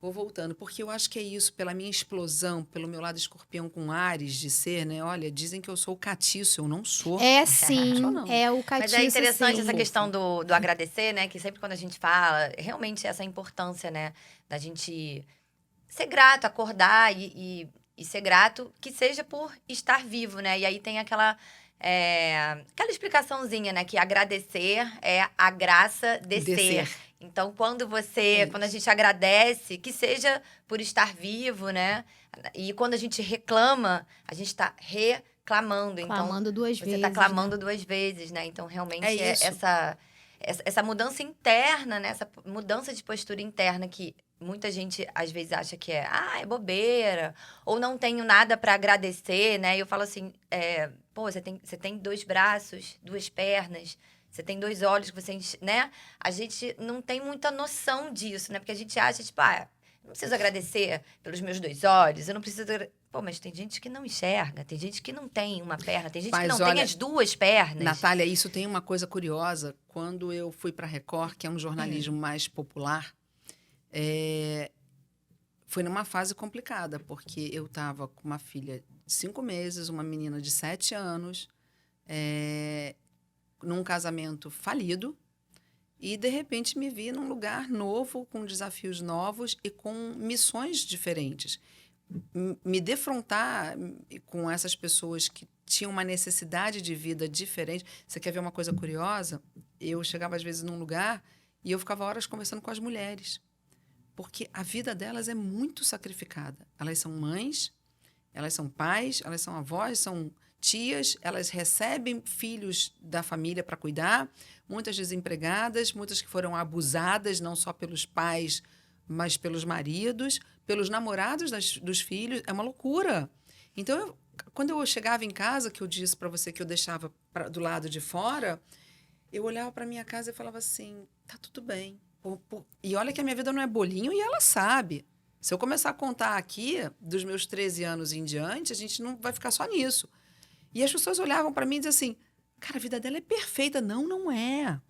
Vou voltando, porque eu acho que é isso, pela minha explosão, pelo meu lado escorpião com Áries de ser, né? Olha, dizem que eu sou o catiço, eu não sou. É Não sou, sim, não. é o Mas catiço, é interessante sim. essa questão do agradecer, né? Que sempre quando a gente fala, realmente essa importância, né? Da gente ser grato, acordar e ser grato, que seja por estar vivo, né? E aí tem aquela explicaçãozinha, né? Que agradecer é a graça de ser. Descer. Então, quando É quando a isso. gente agradece, que seja por estar vivo, né? E quando a gente reclama, a gente está reclamando. Então, Clamando duas você vezes, está né? clamando duas vezes, né? Então, É realmente, isso. essa mudança interna, né? Essa mudança de postura interna que muita gente, às vezes, acha que é bobeira, ou não tenho nada para agradecer, né? E eu falo assim, pô, você tem dois braços, duas pernas, você tem dois olhos, né? A gente não tem muita noção disso, né? Porque a gente acha, tipo, eu não preciso agradecer pelos meus dois olhos, eu não preciso... Pô, mas tem gente que não enxerga, tem gente que não tem uma perna, tem gente que Mas não tem olha, as duas pernas. Natália, isso tem uma coisa curiosa. Quando eu fui para a Record, que é um jornalismo mais popular, foi numa fase complicada, porque eu estava com uma filha de 5 meses, uma menina de 7 anos, num casamento falido, e de repente me vi num lugar novo, com desafios novos e com missões diferentes. Me defrontar com essas pessoas que tinham uma necessidade de vida diferente. Você quer ver uma coisa curiosa? Eu chegava às vezes num lugar e eu ficava horas conversando com as mulheres, porque a vida delas é muito sacrificada. Elas são mães, elas são pais, elas são avós, são tias, elas recebem filhos da família para cuidar, muitas desempregadas, muitas que foram abusadas, não só pelos pais, mas pelos maridos, pelos namorados dos filhos. É uma loucura. Então, quando eu chegava em casa, que eu disse para você que eu deixava do lado de fora, eu olhava para minha casa e falava assim, tá tudo bem. E olha que a minha vida não é bolinho e ela sabe. Se eu começar a contar aqui, dos meus 13 anos em diante, a gente não vai ficar só nisso. E as pessoas olhavam para mim e diziam assim, cara, a vida dela é perfeita. Não, não é.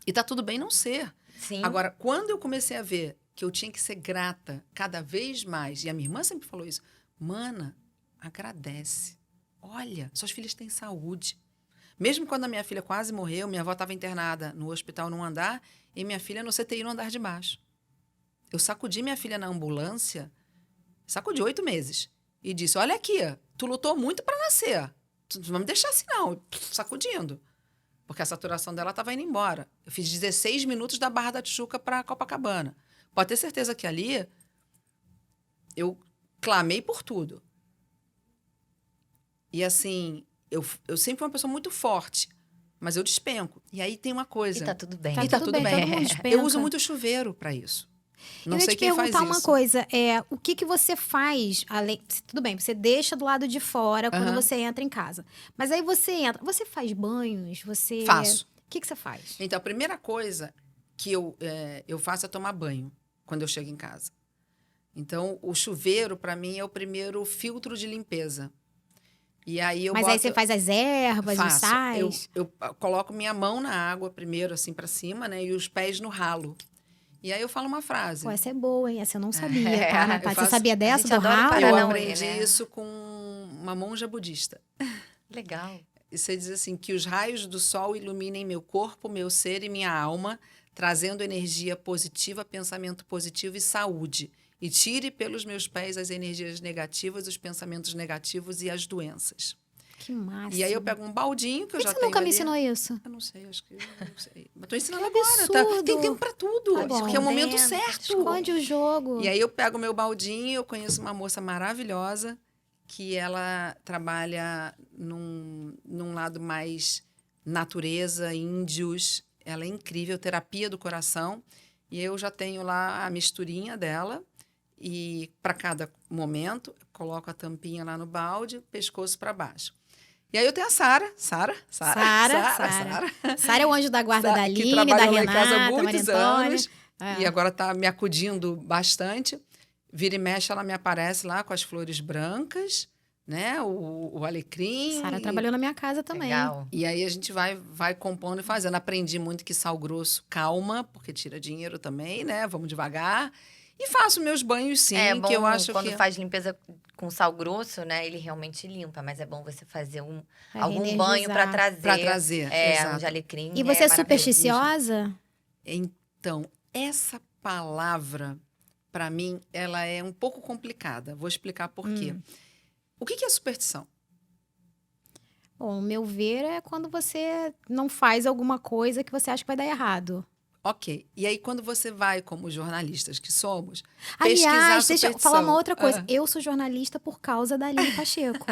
E tá tudo bem não ser. Sim. Agora, quando eu comecei a ver que eu tinha que ser grata cada vez mais, e a minha irmã sempre falou isso, mana, agradece. Olha, suas filhas têm saúde. Mesmo quando a minha filha quase morreu, minha avó estava internada no hospital num andar e minha filha no CTI no andar de baixo. Eu sacudi minha filha na ambulância, sacudi 8 meses, e disse, olha aqui, tu lutou muito para nascer, tu não vai me deixar assim não, sacudindo. Porque a saturação dela estava indo embora. Eu fiz 16 minutos da Barra da Tijuca para Copacabana. Pode ter certeza que ali eu clamei por tudo. E assim, eu sempre fui uma pessoa muito forte, mas eu despenco. E aí tem uma coisa. E tá tudo bem. E tá tudo bem. todo mundo despenca. Eu uso muito chuveiro para isso. Não Eu ia sei te quem faz perguntar uma isso. coisa, o que você faz, além, tudo bem, você deixa do lado de fora quando Aham. você entra em casa. Mas aí você entra, você faz banhos, você... Faço. O que você faz? Então, a primeira coisa que eu faço é tomar banho quando eu chego em casa. Então, o chuveiro, para mim, é o primeiro filtro de limpeza. E aí eu Mas boto... aí você faz as ervas, os Faço. sais? Eu coloco minha mão na água primeiro, assim, para cima, né? E os pés no ralo. E aí eu falo uma frase. Pô, essa é boa, hein? Essa eu não sabia, tá, eu Natália? Você faço- sabia a dessa, gente do adora ralo? parar Eu na aprendi unha, né? isso com uma monja budista. Legal. E você diz assim, que os raios do sol iluminem meu corpo, meu ser e minha alma, trazendo energia positiva, pensamento positivo e saúde. E tire pelos meus pés as energias negativas, os pensamentos negativos e as doenças. Que massa. E aí eu pego um baldinho que Por eu que já você tenho nunca me ali. ensinou isso? Eu não sei, acho que eu não sei. Mas tô ensinando Que agora, tá? absurdo. Tem tempo pra tudo. Tá bom. Porque é o momento Vendo, certo. Esconde o jogo. E aí eu pego o meu baldinho, eu conheço uma moça maravilhosa que ela trabalha num lado mais natureza, índios. Ela é incrível, terapia do coração. E eu já tenho lá a misturinha dela. E para cada momento, coloco a tampinha lá no balde, pescoço para baixo. E aí eu tenho a Sara. Sara é o anjo da guarda da Que Aline, da trabalhou lá em Renata, casa há Maria muitos Antônia. anos. É. E agora está me acudindo bastante. Vira e mexe, ela me aparece lá com as flores brancas, né? O alecrim. Sara trabalhou na minha casa também. Legal. E aí a gente vai compondo e fazendo. Aprendi muito que sal grosso calma, porque tira dinheiro também, né? Vamos devagar. E faço meus banhos, sim, É bom que eu acho quando que... faz limpeza com sal grosso, né? Ele realmente limpa, mas é bom você fazer Pra algum reenergizar. banho pra trazer. Pra trazer, Um de exato. alecrim. E você é maravilhoso. supersticiosa? Então, essa palavra, pra mim, ela é um pouco complicada. Vou explicar por quê. O que é superstição? Bom, o meu ver é quando você não faz alguma coisa que você acha que vai dar errado. Ok. E aí, quando você vai, como jornalistas que somos, Aliás, pesquisar deixa eu falar uma superstição. outra coisa. Ah. Eu sou jornalista por causa da Aline Pacheco.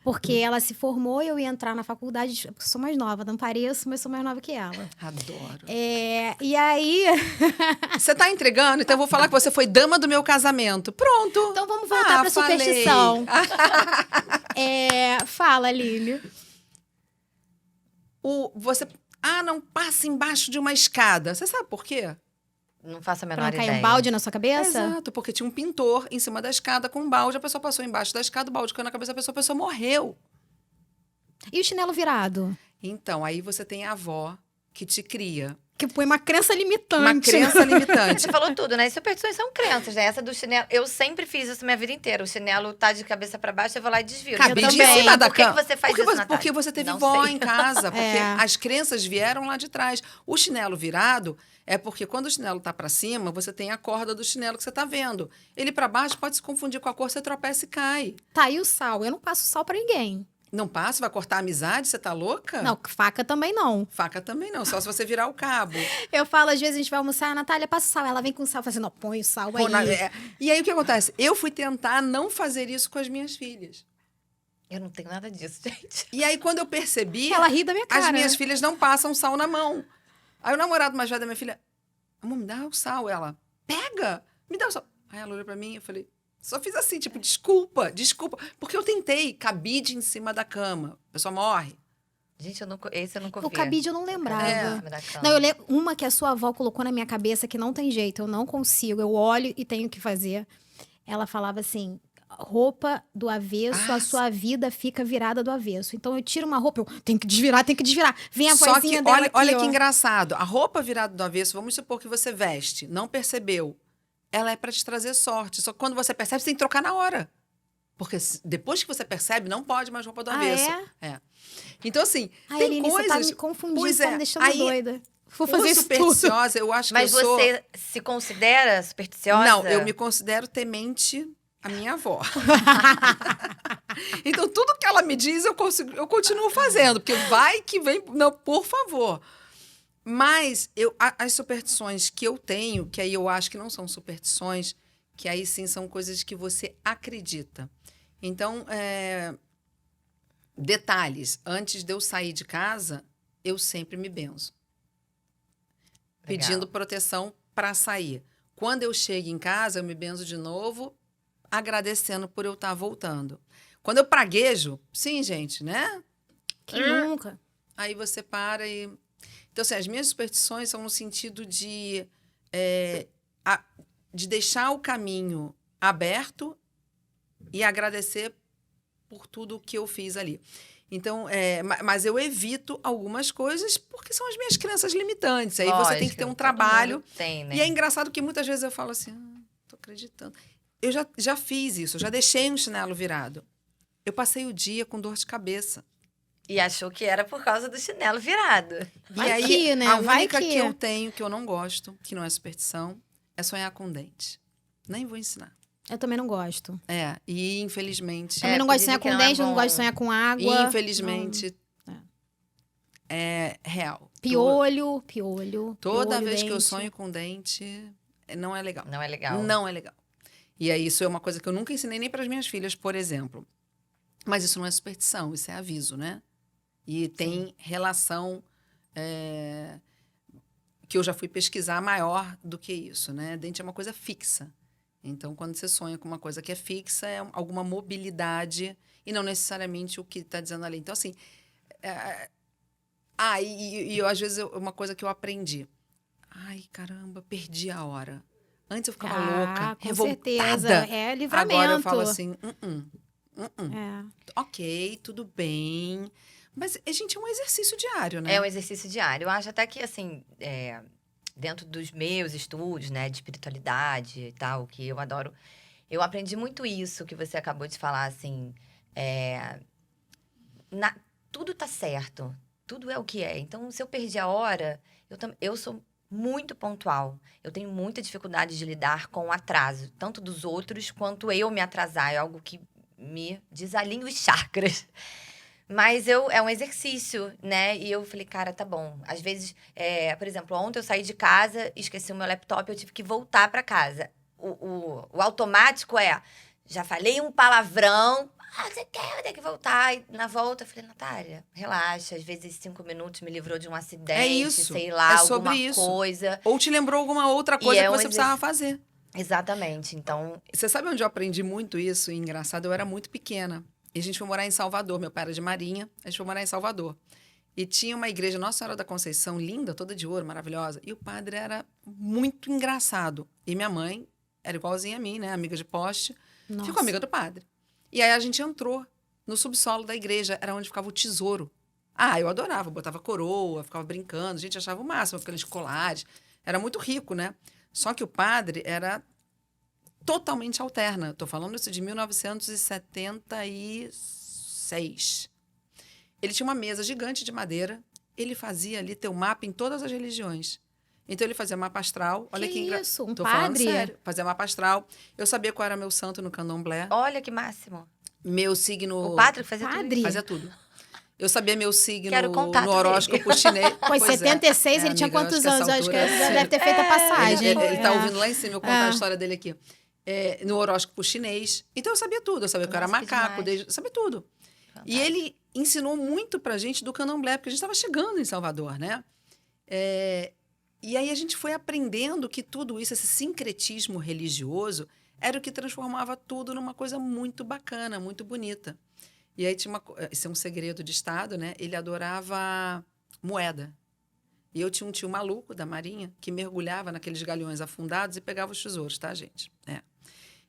Porque ela se formou e eu ia entrar na faculdade. Eu sou mais nova, não pareço, mas sou mais nova que ela. Adoro. E aí. Você tá entregando? Então eu vou falar que você foi dama do meu casamento. Pronto. Então vamos voltar pra falei. superstição. Fala, Aline. Você... não passa embaixo de uma escada. Você sabe por quê? Não faço a Pra menor não cair ideia. um balde na sua cabeça? Exato, porque tinha um pintor em cima da escada com um balde. A pessoa passou embaixo da escada, o balde caiu na cabeça da pessoa, a pessoa morreu. E o chinelo virado? Então, aí você tem a avó que te cria. Que põe uma crença limitante. Uma crença limitante. Você falou tudo, né? E superstições são crenças, né? Essa do chinelo. Eu sempre fiz isso minha vida inteira. O chinelo tá de cabeça pra baixo, eu vou lá e desvio. Cabide Eu também. em cima da Por que cama. você faz porque isso, você, Natália? porque você teve Não vó sei. em casa. Porque É. as crenças vieram lá de trás. O chinelo virado é porque quando o chinelo tá pra cima, você tem a corda do chinelo que você tá vendo. Ele pra baixo pode se confundir com a cor, você tropeça e cai. Tá, e o sal? Eu não passo sal pra ninguém. Não passa? Vai cortar a amizade? Você tá louca? Não, faca também não. Faca também não, só se você virar o cabo. Eu falo, às vezes a gente vai almoçar, a Natália passa sal. Ela vem com sal, fazendo, ó, põe o sal aí. E aí o que acontece? Eu fui tentar não fazer isso com as minhas filhas. Eu não tenho nada disso, gente. E aí quando eu percebi, Ela ri da minha cara. as minhas filhas não passam sal na mão. Aí o namorado mais velho da minha filha, amor, me dá o sal. Ela, pega, me dá o sal. Aí ela olhou pra mim e eu falei, só fiz assim, tipo, desculpa. Porque eu tentei cabide em cima da cama. A pessoa morre. Gente, esse eu nunca ouvi. O cabide eu não lembrava. É. Em cima da cama. Não, eu lembro uma que a sua avó colocou na minha cabeça que não tem jeito, eu não consigo. Eu olho e tenho que fazer. Ela falava assim: roupa do avesso, Ah, a sua vida fica virada do avesso. Então eu tiro uma roupa, eu tenho que desvirar. Vem a Só que, vozinha dela aqui, olha ó. que engraçado. A roupa virada do avesso, vamos supor que você veste, não percebeu. Ela é pra te trazer sorte. Só que quando você percebe, você tem que trocar na hora. Porque depois que você percebe, não pode mais roupa do avesso. É. Então, assim, Ai, tem Aline, coisas... você tá me confundindo, Pois tá é, me deixando aí, doida. Vou fazer isso tudo. supersticiosa, eu acho Mas que eu sou... você se considera supersticiosa? Não, eu me considero temente à minha avó. Então, tudo que ela me diz, eu continuo fazendo. Porque vai que vem... Não, por favor. Mas as superstições que eu tenho, que aí eu acho que não são superstições, que aí sim são coisas que você acredita. Então, detalhes. Antes de eu sair de casa, eu sempre me benzo. Legal. Pedindo proteção para sair. Quando eu chego em casa, eu me benzo de novo, agradecendo por eu estar voltando. Quando eu praguejo, sim, gente, né? Que nunca. Aí você para e... Então, assim, as minhas superstições são no sentido de deixar o caminho aberto e agradecer por tudo que eu fiz ali. Então, mas eu evito algumas coisas porque são as minhas crenças limitantes. Aí você tem que ter um Lógico, trabalho. todo mundo tem, né? E é engraçado que muitas vezes eu falo assim, tô acreditando. Eu já fiz isso, eu já deixei um chinelo virado. Eu passei o dia com dor de cabeça. E achou que era por causa do chinelo virado. Vai e aí, que, né? a Vai única que. que eu tenho, que eu não gosto, que não é superstição, é sonhar com dente. Nem vou ensinar. Eu também não gosto. E infelizmente... Também não gosto de dizem sonhar que com não é dente, não bom. gosto de sonhar com água. Infelizmente, é real. Piolho. Toda piolho, vez que eu dente. sonho com dente, não é legal. Não é legal. Não é legal. E aí, isso é uma coisa que eu nunca ensinei nem para as minhas filhas, por exemplo. Mas isso não é superstição, isso é aviso, né? E tem relação que eu já fui pesquisar maior do que isso, né? Dente é uma coisa fixa. Então, quando você sonha com uma coisa que é fixa, é alguma mobilidade e não necessariamente o que está dizendo ali. Então, assim... às vezes, uma coisa que eu aprendi. Ai, caramba, perdi a hora. Antes eu ficava louca, com revoltada. certeza. É livramento. Agora eu falo assim, É. ok, tudo bem. Mas, gente, é um exercício diário, né? É um exercício diário. Eu acho até que, assim, dentro dos meus estudos, né, de espiritualidade e tal, que eu adoro, eu aprendi muito isso que você acabou de falar, assim, é, tudo tá certo, tudo é o que é. Então, se eu perdi a hora, eu sou muito pontual. Eu tenho muita dificuldade de lidar com o atraso, tanto dos outros quanto eu me atrasar. É algo que me desalinha os chakras. Mas é um exercício, né? E eu falei, cara, tá bom. Às vezes, por exemplo, ontem eu saí de casa, esqueci o meu laptop, eu tive que voltar pra casa. O automático já falei um palavrão, você quer, vai ter que voltar. E na volta eu falei, Natália, relaxa. Às vezes 5 minutos me livrou de um acidente, isso. sei lá, É sobre alguma isso. coisa. Ou te lembrou alguma outra E coisa é que um você precisava fazer. Exatamente, então... Você sabe onde eu aprendi muito isso? E engraçado, eu era muito pequena. E a gente foi morar em Salvador. Meu pai era de Marinha. A gente foi morar em Salvador. E tinha uma igreja, Nossa Senhora da Conceição, linda, toda de ouro, maravilhosa. E o padre era muito engraçado. E minha mãe era igualzinha a mim, né? Amiga de poste. Nossa. Ficou amiga do padre. E aí a gente entrou no subsolo da igreja. Era onde ficava o tesouro. Eu adorava. Botava coroa, ficava brincando. A gente achava o máximo, aqueles colares. Era muito rico, né? Só que o padre era totalmente alterna. Estou falando isso de 1976. Ele tinha uma mesa gigante de madeira. Ele fazia ali teu mapa em todas as religiões. Então, ele fazia mapa astral. Olha que isso? Um Tô padre? falando sério. Fazia mapa astral. Eu sabia qual era meu santo no candomblé. Olha que máximo. Meu signo... O padre fazia tudo Padre? isso. Fazia tudo. Eu sabia meu signo Quero contato no horóscopo chinês. Pois, 76, ele tinha amiga, quantos eu acho anos? que Eu acho que essa ele já altura- deve ter feito a passagem. Ele tá É. ouvindo lá em cima eu contar a história dele aqui. No horóscopo chinês. Então, eu sabia tudo. Eu sabia que eu era Nossa, que macaco. demais. Eu sabia tudo. E ele ensinou muito pra gente do candomblé, porque a gente estava chegando em Salvador, né? E aí a gente foi aprendendo que tudo isso, esse sincretismo religioso, era o que transformava tudo numa coisa muito bacana, muito bonita. E aí tinha isso é um segredo de Estado, né? Ele adorava moeda. E eu tinha um tio maluco da Marinha que mergulhava naqueles galeões afundados e pegava os tesouros, tá, gente?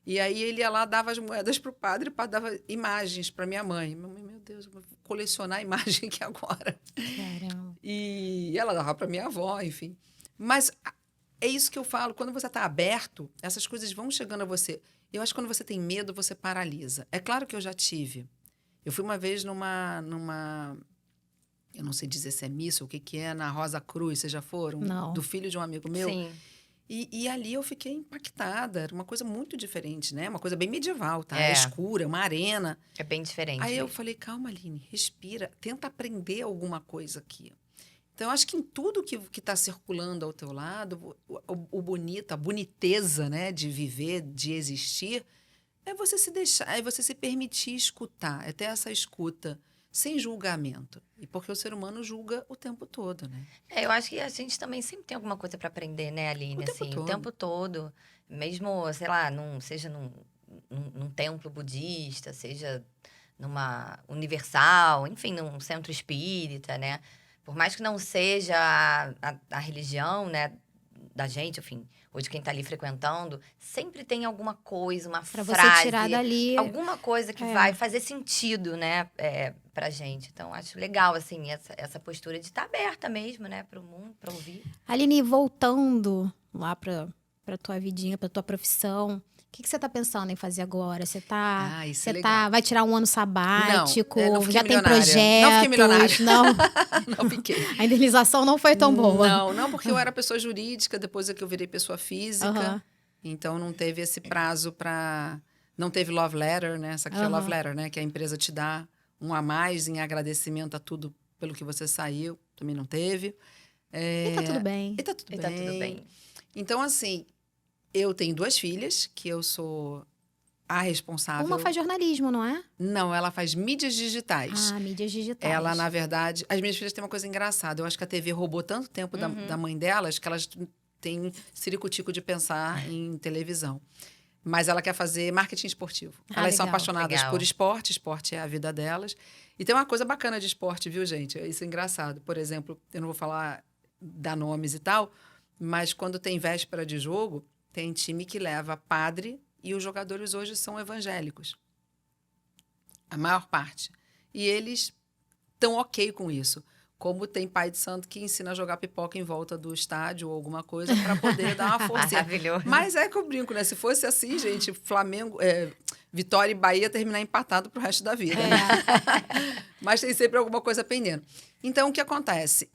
E aí ele ia lá, dava as moedas pro padre, o padre dava imagens para minha mãe. Minha mãe, meu Deus, eu vou colecionar a imagem aqui agora. Caramba. E ela dava para minha avó, enfim. Mas é isso que eu falo, quando você está aberto, essas coisas vão chegando a você. Eu acho que quando você tem medo, você paralisa. É claro que eu já tive. Eu fui uma vez numa eu não sei dizer se é missa ou o que é, na Rosa Cruz, vocês já foram? Não. Do filho de um amigo meu. Sim. E ali eu fiquei impactada. Era uma coisa muito diferente, né? Uma coisa bem medieval, tá? É. Escura, uma arena. É bem diferente. Aí eu mesmo. falei, calma, Aline, respira. Tenta aprender alguma coisa aqui. Então, eu acho que em tudo que está circulando ao teu lado, o bonito, a boniteza, né? De viver, de existir, é você se deixar, é você se permitir escutar. É ter essa escuta sem julgamento. E porque o ser humano julga o tempo todo, né? Eu acho que a gente também sempre tem alguma coisa para aprender, né, Aline? O tempo Assim, todo. o tempo todo. Mesmo, sei lá, seja num templo budista, seja numa universal, enfim, num centro espírita, né? Por mais que não seja a religião, né, da gente, enfim, ou de quem tá ali frequentando, sempre tem alguma coisa, uma Pra frase, você tirar dali. alguma coisa que vai fazer sentido, né, pra gente. Então, acho legal, assim, essa postura de estar aberta mesmo, né, pro mundo, pra ouvir. Aline, voltando lá pra tua vidinha, pra tua profissão, o que você tá pensando em fazer agora? Você tá. Isso Você é legal. vai tirar um ano sabático? Não fiquei já tem milionária. projetos? Não fiquei milionária. Não. Não fiquei. A indenização não foi tão boa. Não, porque eu era pessoa jurídica, depois é que eu virei pessoa física. Aham. Então, não teve esse prazo para... Não teve love letter, né? Essa aqui é love letter, né? Que a empresa te dá um a mais em agradecimento a tudo pelo que você saiu. Também não teve. E tá tudo bem. E tá tudo E bem. tá tudo bem. Então, assim, eu tenho 2 filhas, que eu sou a responsável. Uma faz jornalismo, não é? Não, ela faz mídias digitais. Mídias digitais. Ela, na verdade... As minhas filhas têm uma coisa engraçada. Eu acho que a TV roubou tanto tempo da mãe delas que elas têm ciricutico de pensar em televisão. Mas ela quer fazer marketing esportivo. Elas são legal. apaixonadas Legal. por esporte. Esporte é a vida delas. E tem uma coisa bacana de esporte, viu, gente? Isso é engraçado. Por exemplo, eu não vou falar dar nomes e tal, mas quando tem véspera de jogo, tem time que leva padre e os jogadores hoje são evangélicos. A maior parte. E eles estão ok com isso. Como tem pai de santo que ensina a jogar pipoca em volta do estádio ou alguma coisa para poder dar uma força. Maravilhoso. Mas é que eu brinco, né? Se fosse assim, gente, Flamengo, Vitória e Bahia terminar empatado pro resto da vida. Né? Mas tem sempre alguma coisa pendendo. Então, o que acontece?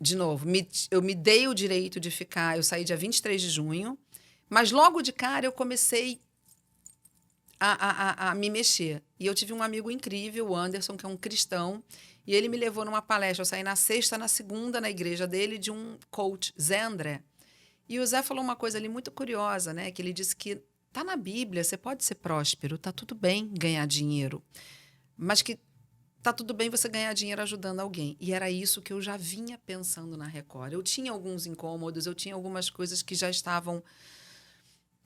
De novo, eu me dei o direito de ficar. Eu saí dia 23 de junho, mas logo de cara eu comecei a me mexer. E eu tive um amigo incrível, o Anderson, que é um cristão, e ele me levou numa palestra. Eu saí na sexta, na segunda, na igreja dele, de um coach, Zé André. E o Zé falou uma coisa ali muito curiosa, né? Que ele disse que tá na Bíblia, você pode ser próspero, tá tudo bem ganhar dinheiro, mas que tá tudo bem você ganhar dinheiro ajudando alguém. E era isso que eu já vinha pensando na Record. Eu tinha alguns incômodos, eu tinha algumas coisas que já estavam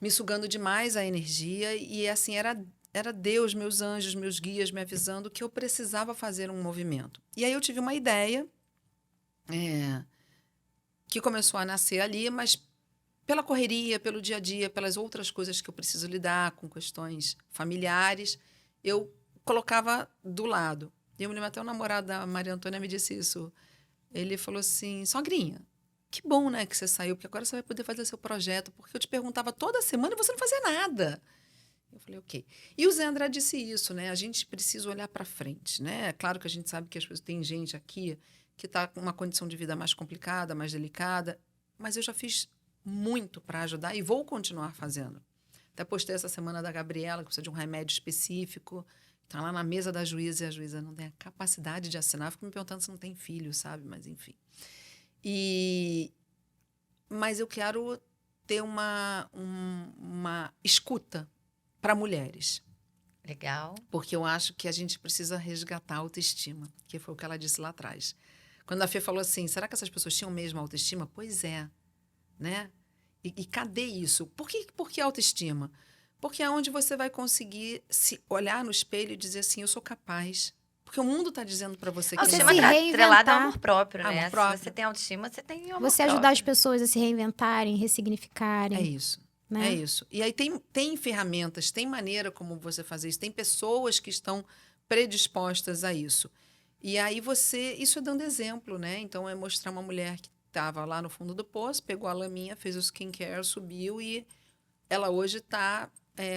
me sugando demais a energia e assim era Deus, meus anjos, meus guias me avisando que eu precisava fazer um movimento. E aí eu tive uma ideia que começou a nascer ali, mas pela correria, pelo dia a dia, pelas outras coisas que eu preciso lidar com questões familiares, eu colocava do lado. E eu me lembro até o namorado da Maria Antônia me disse isso. Ele falou assim, sogrinha, que bom, né, que você saiu, porque agora você vai poder fazer seu projeto, porque eu te perguntava toda semana e você não fazia nada. Eu falei, ok. E o Zé André disse isso, né? A gente precisa olhar para frente, né? É claro que a gente sabe que as pessoas, tem gente aqui que está com uma condição de vida mais complicada, mais delicada, mas eu já fiz muito para ajudar e vou continuar fazendo. Até postei essa semana da Gabriela, que precisa de um remédio específico, está lá na mesa da juíza e a juíza não tem a capacidade de assinar. Fico me perguntando se não tem filho, sabe? Mas, enfim. Mas eu quero ter uma escuta para mulheres. Legal. Porque eu acho que a gente precisa resgatar a autoestima, que foi o que ela disse lá atrás. Quando a Fê falou assim, será que essas pessoas tinham mesmo autoestima? Pois é, né? E cadê isso? Por que autoestima? Porque é onde você vai conseguir se olhar no espelho e dizer assim, eu sou capaz. Porque o mundo está dizendo para você que Autoestima se atrelada ao reinventar. amor próprio, né? Amor próprio. Se você tem autoestima, você tem amor Você próprio. ajudar as pessoas a se reinventarem, ressignificarem. É isso. Né? É isso. E aí tem ferramentas, tem maneira como você fazer isso, tem pessoas que estão predispostas a isso. E aí isso é dando exemplo, né? Então é mostrar uma mulher que estava lá no fundo do poço, pegou a laminha, fez o skincare, subiu e ela hoje está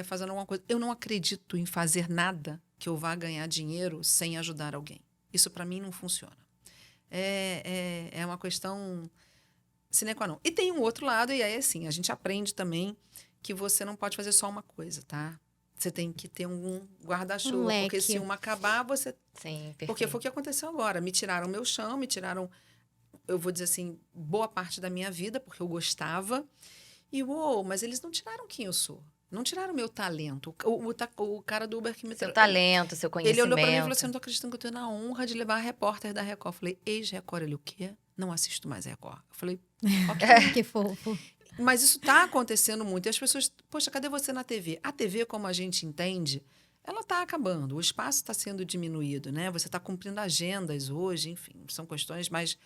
fazendo alguma coisa. Eu não acredito em fazer nada que eu vá ganhar dinheiro sem ajudar alguém. Isso para mim não funciona. É uma questão sine qua non. E tem um outro lado, e aí assim, a gente aprende também que você não pode fazer só uma coisa, tá? Você tem que ter um guarda-chuva, porque se uma acabar, você... Sim, perfeito. Porque foi o que aconteceu agora. Me tiraram meu chão, me tiraram, eu vou dizer assim, boa parte da minha vida, porque eu gostava. E, mas eles não tiraram quem eu sou. Não tiraram meu talento. O cara do Uber que me Seu talento, seu conhecimento. Ele olhou pra mim e falou assim, não tô acreditando que eu tenho na honra de levar a repórter da Record. Eu falei, ex-Record. Ele, o quê? Não assisto mais Record. Eu falei, ok. Que fofo. Mas isso tá acontecendo muito. E as pessoas, poxa, cadê você na TV? A TV, como a gente entende, ela tá acabando. O espaço está sendo diminuído, né? Você está cumprindo agendas hoje, enfim. São questões mais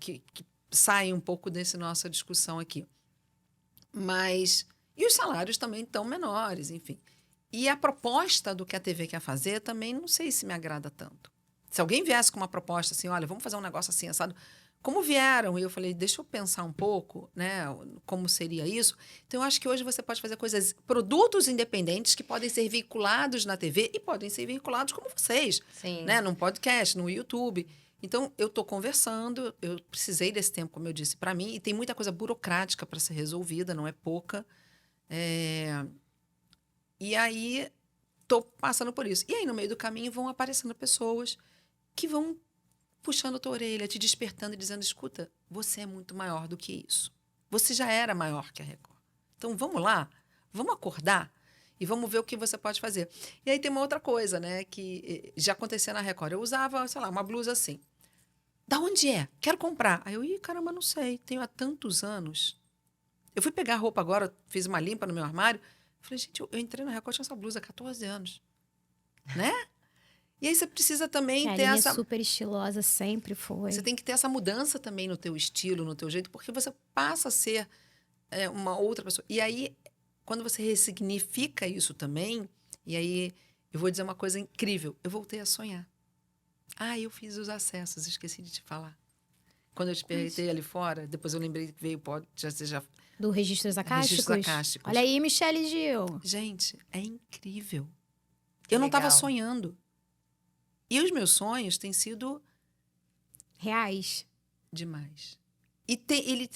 que saem um pouco dessa nossa discussão aqui. E os salários também estão menores, enfim. E a proposta do que a TV quer fazer também não sei se me agrada tanto. Se alguém viesse com uma proposta assim, olha, vamos fazer um negócio assim, assado, como vieram? E eu falei, deixa eu pensar um pouco, né, como seria isso. Então, eu acho que hoje você pode fazer produtos independentes que podem ser veiculados na TV e podem ser veiculados como vocês, Sim. né, num podcast, no YouTube. Então, eu estou conversando, eu precisei desse tempo, como eu disse, para mim, e tem muita coisa burocrática para ser resolvida, não é pouca. E aí, estou passando por isso. E aí, no meio do caminho, vão aparecendo pessoas que vão puxando a tua orelha, te despertando e dizendo, escuta, você é muito maior do que isso. Você já era maior que a Record. Então, vamos lá, vamos acordar e vamos ver o que você pode fazer. E aí tem uma outra coisa, né, que já acontecia na Record. Eu usava, sei lá, uma blusa assim. Da onde é? Quero comprar. Aí eu, caramba, não sei, tenho há tantos anos. Eu fui pegar a roupa agora, fiz uma limpa no meu armário. Falei, gente, eu entrei na Record, tinha essa blusa há 14 anos. Né? E aí você precisa também ter essa... super estilosa, sempre foi. Você tem que ter essa mudança também no teu estilo, no teu jeito, porque você passa a ser uma outra pessoa. E aí, quando você ressignifica isso também, e aí eu vou dizer uma coisa incrível, eu voltei a sonhar. Eu fiz os acessos, esqueci de te falar. Quando eu te perguntei ali fora, depois eu lembrei que veio já Do Registros Acásticos? Registros Acásticos. Olha aí, Michele Gil. Gente, é incrível. Que Eu não estava legal. sonhando. E os meus sonhos têm sido Reais. demais.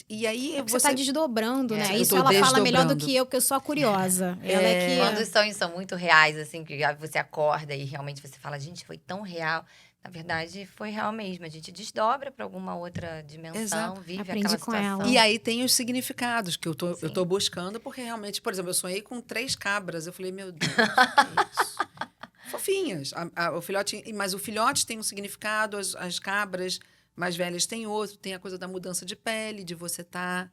E aí Você tá desdobrando, né? Eu Isso tô ela fala melhor do desdobrando. que eu, porque eu sou a curiosa. Ela é Quando que... os sonhos são muito reais, assim, que você acorda e realmente você fala, gente, foi tão real. Na verdade, foi real mesmo. A gente desdobra para alguma outra dimensão, Exato. vive Aprendi aquela com situação. ela. E aí tem os significados que eu Sim. tô buscando, porque realmente, por exemplo, eu sonhei com 3 cabras. Eu falei, meu Deus, o que é isso? Fofinhas. O filhote, mas o filhote tem um significado, as cabras mais velhas têm outro, tem a coisa da mudança de pele, de você estar,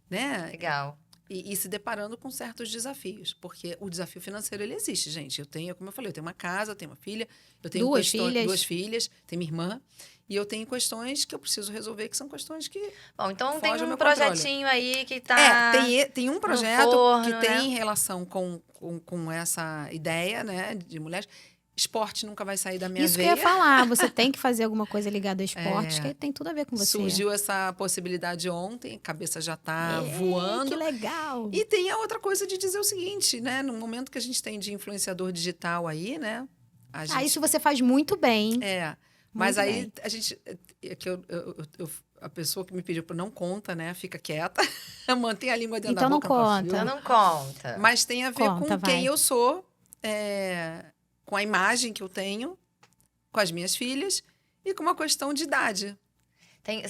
né? Legal. E se deparando com certos desafios, porque o desafio financeiro, ele existe, gente. Eu tenho, como eu falei, eu tenho uma casa, eu tenho uma filha, eu tenho Duas filhas. 2 filhas, tenho minha irmã, e eu tenho questões que eu preciso resolver, que são questões que... Bom, então Foge tem ao um meu controle. projetinho aí que tá... tem um projeto forno, que né? tem relação com essa ideia, né, de mulheres. Esporte nunca vai sair da minha Isso que eu veia. ia falar. Você tem que fazer alguma coisa ligada ao esporte, que tem tudo a ver com você. Surgiu essa possibilidade ontem, a cabeça já está voando. Que legal. E tem a outra coisa de dizer o seguinte, né? No momento que a gente tem de influenciador digital aí, né? Isso você faz muito bem. Mas Muito aí bem. a gente... a pessoa que me pediu para não conta, né? Fica quieta. Mantém a língua dentro Então da não boca. pra conta. filme. Então não conta. Mas tem a ver Conta, com quem vai. eu sou, com a imagem que eu tenho, com as minhas filhas e com uma questão de idade.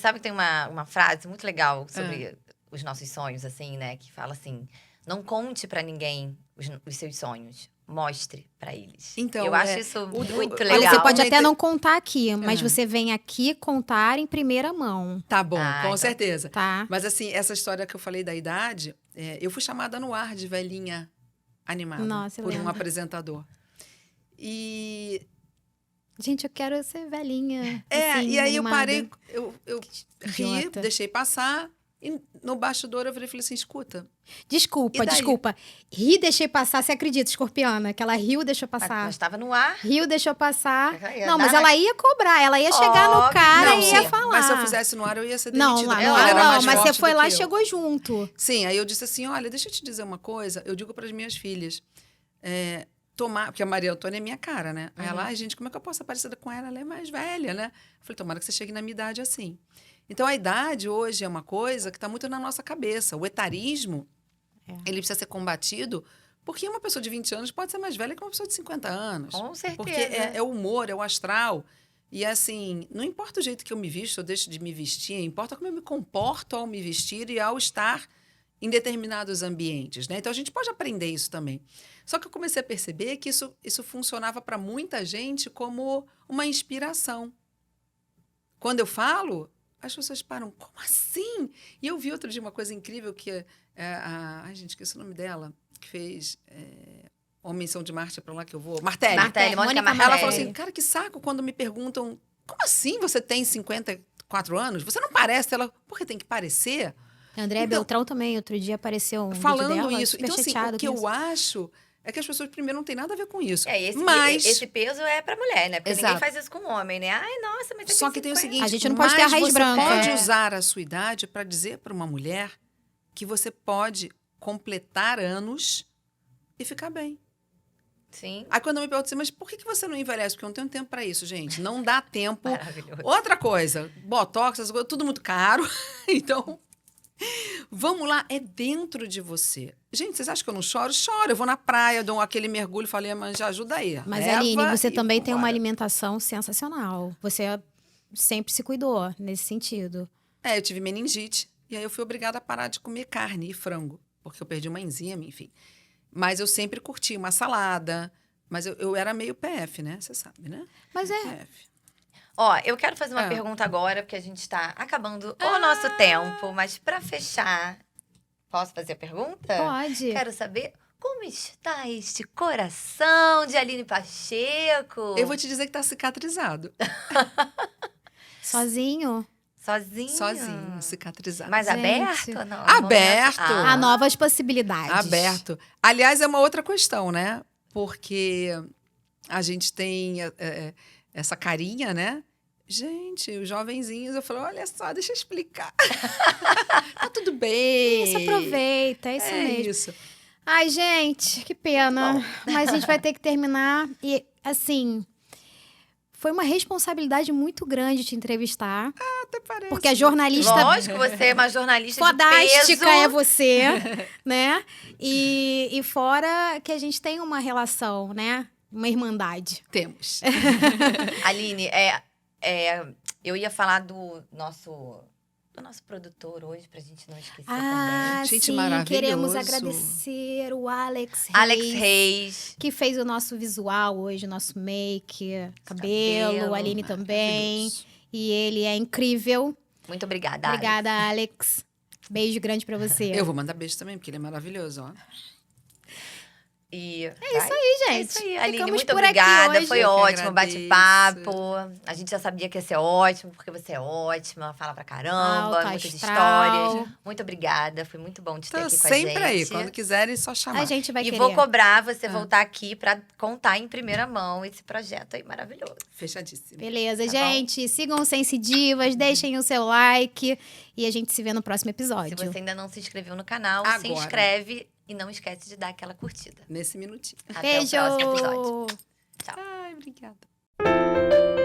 Sabe que tem uma frase muito legal sobre os nossos sonhos, assim, né? Que fala assim, não conte pra ninguém os seus sonhos. Mostre pra eles. Então, eu acho isso muito olha, legal. Olha, você pode Aumentei- até não contar aqui, mas você vem aqui contar em primeira mão, Tá bom, Ah, com então. certeza. tá? Mas assim, essa história que eu falei da idade, eu fui chamada no ar de velhinha animada Nossa, eu por um lembro. apresentador. E Gente, eu quero ser velhinha. e assim, aí eu animada. parei, eu ri, Idiota. deixei passar. E no bastidor eu falei assim, escuta, Desculpa, E daí? desculpa. Ri, deixei passar. Você acredita, escorpiana? Que ela riu, deixou Mas passar. estava no ar. Riu, deixou passar. Ela ia Não, mas dar ela ia cobrar. Ela ia chegar no Óbvio. cara não, e ia sim, falar. mas se eu fizesse no ar eu ia ser Não, demitida. lá, porque não, ela era não, mais mas você forte foi do lá que e eu. chegou junto. Sim, aí eu disse assim, olha, deixa eu te dizer uma coisa. Eu digo para as minhas filhas, porque a Maria Antônia é minha cara, né? Aí ela, ai, gente, como é que eu posso ser parecida com ela? Ela é mais velha, né? Eu falei, tomara que você chegue na minha idade assim. Então, a idade hoje é uma coisa que está muito na nossa cabeça. O etarismo, ele precisa ser combatido, porque uma pessoa de 20 anos pode ser mais velha que uma pessoa de 50 anos. Com certeza. Porque é o humor, é o astral. E assim, não importa o jeito que eu me visto ou deixo de me vestir, importa como eu me comporto ao me vestir e ao estar em determinados ambientes, né? Então, a gente pode aprender isso também. Só que eu comecei a perceber que isso funcionava para muita gente como uma inspiração. Quando eu falo, as pessoas param, como assim? E eu vi outro dia uma coisa incrível que ai, gente, esqueci o nome dela, que fez Homens São de Marte, é pra lá que eu vou. Martelli. Martelli, Mônica Martelli. Ela falou assim, cara, que saco quando me perguntam, como assim você tem 54 anos? Você não parece? Ela, porque tem que parecer? André Então, Beltrão também, outro dia apareceu um falando vídeo dela, isso. super Então, assim, chateada o que com eu isso. acho é que as pessoas, primeiro, não tem nada a ver com isso. Mas esse peso é pra mulher, né? Porque Exato. ninguém faz isso com homem, né? Ai, nossa, mas você Só que tem o 50. seguinte, A gente não pode ter a mas raiz você branca. pode usar a sua idade para dizer para uma mulher que você pode completar anos e ficar bem. Sim. Aí quando eu me pergunto assim, mas por que você não envelhece? Porque eu não tenho tempo para isso, gente. Não dá tempo. Maravilhoso. Outra coisa, botox, essas coisas, tudo muito caro. Então, vamos lá, é dentro de você. Gente, vocês acham que eu não choro? Choro. Eu vou na praia, dou aquele mergulho, falei, mas já ajuda aí. Mas, Leva Aline, você e também tem uma vambora. alimentação sensacional. Você sempre se cuidou nesse sentido. Eu tive meningite. E aí eu fui obrigada a parar de comer carne e frango. Porque eu perdi uma enzima, enfim. Mas eu sempre curti uma salada. Mas eu era meio PF, né? Você sabe, né? Mas PF. Ó, eu quero fazer uma Ah. pergunta agora, porque a gente tá acabando o nosso tempo. Mas pra fechar, posso fazer a pergunta? pode. Quero saber como está este coração de Aline Pacheco. Eu vou te dizer que tá cicatrizado. Sozinho? Sozinho? Sozinho, cicatrizado. Mas Gente. aberto ou não? Aberto. Há novas possibilidades. Aberto. Aliás, é uma outra questão, né? Porque a gente tem essa carinha, né? gente, os jovenzinhos, eu falei, olha só, deixa eu explicar. Tá tudo bem. Isso, aproveita, é isso É mesmo. isso. Ai, gente, que pena. Bom. Mas a gente vai ter que terminar. E, assim, foi uma responsabilidade muito grande te entrevistar. Até parece. Porque a jornalista Lógico, você é uma jornalista de fodástica peso. é você, né? E fora que a gente tem uma relação, né? Uma irmandade. Temos. Aline, eu ia falar do nosso produtor hoje, pra gente não esquecer Ah, Gente, sim, maravilhoso. queremos agradecer o Alex Reis, também. Alex Reis. que fez o nosso visual hoje, nosso make, cabelo, a Aline também. Maravilhoso. E ele é incrível. Muito obrigada, Alex. Obrigada, Alex. Beijo grande pra você. Eu vou mandar beijo também, porque ele é maravilhoso, ó. E é isso aí, gente. É isso aí, Aline. Ficamos Muito por aqui obrigada. hoje. Foi Eu que ótimo o agradeço. bate-papo. A gente já sabia que ia ser ótimo, porque você é ótima, fala pra caramba, Alto muitas astral. histórias. Muito obrigada. Foi muito bom te ter Tô aqui com a gente. sempre aí. Quando quiserem, é só chamar. A gente vai E querer. vou cobrar você voltar aqui pra contar em primeira mão esse projeto aí maravilhoso. Fechadíssimo. Beleza, Tá gente. Sigam o Sense Divas, deixem o seu like. E a gente se vê no próximo Se episódio. você ainda não se inscreveu no canal, se Agora. inscreve e não esquece de dar aquela curtida. Nesse minutinho. Até Beijo! o próximo episódio. Ai, obrigada.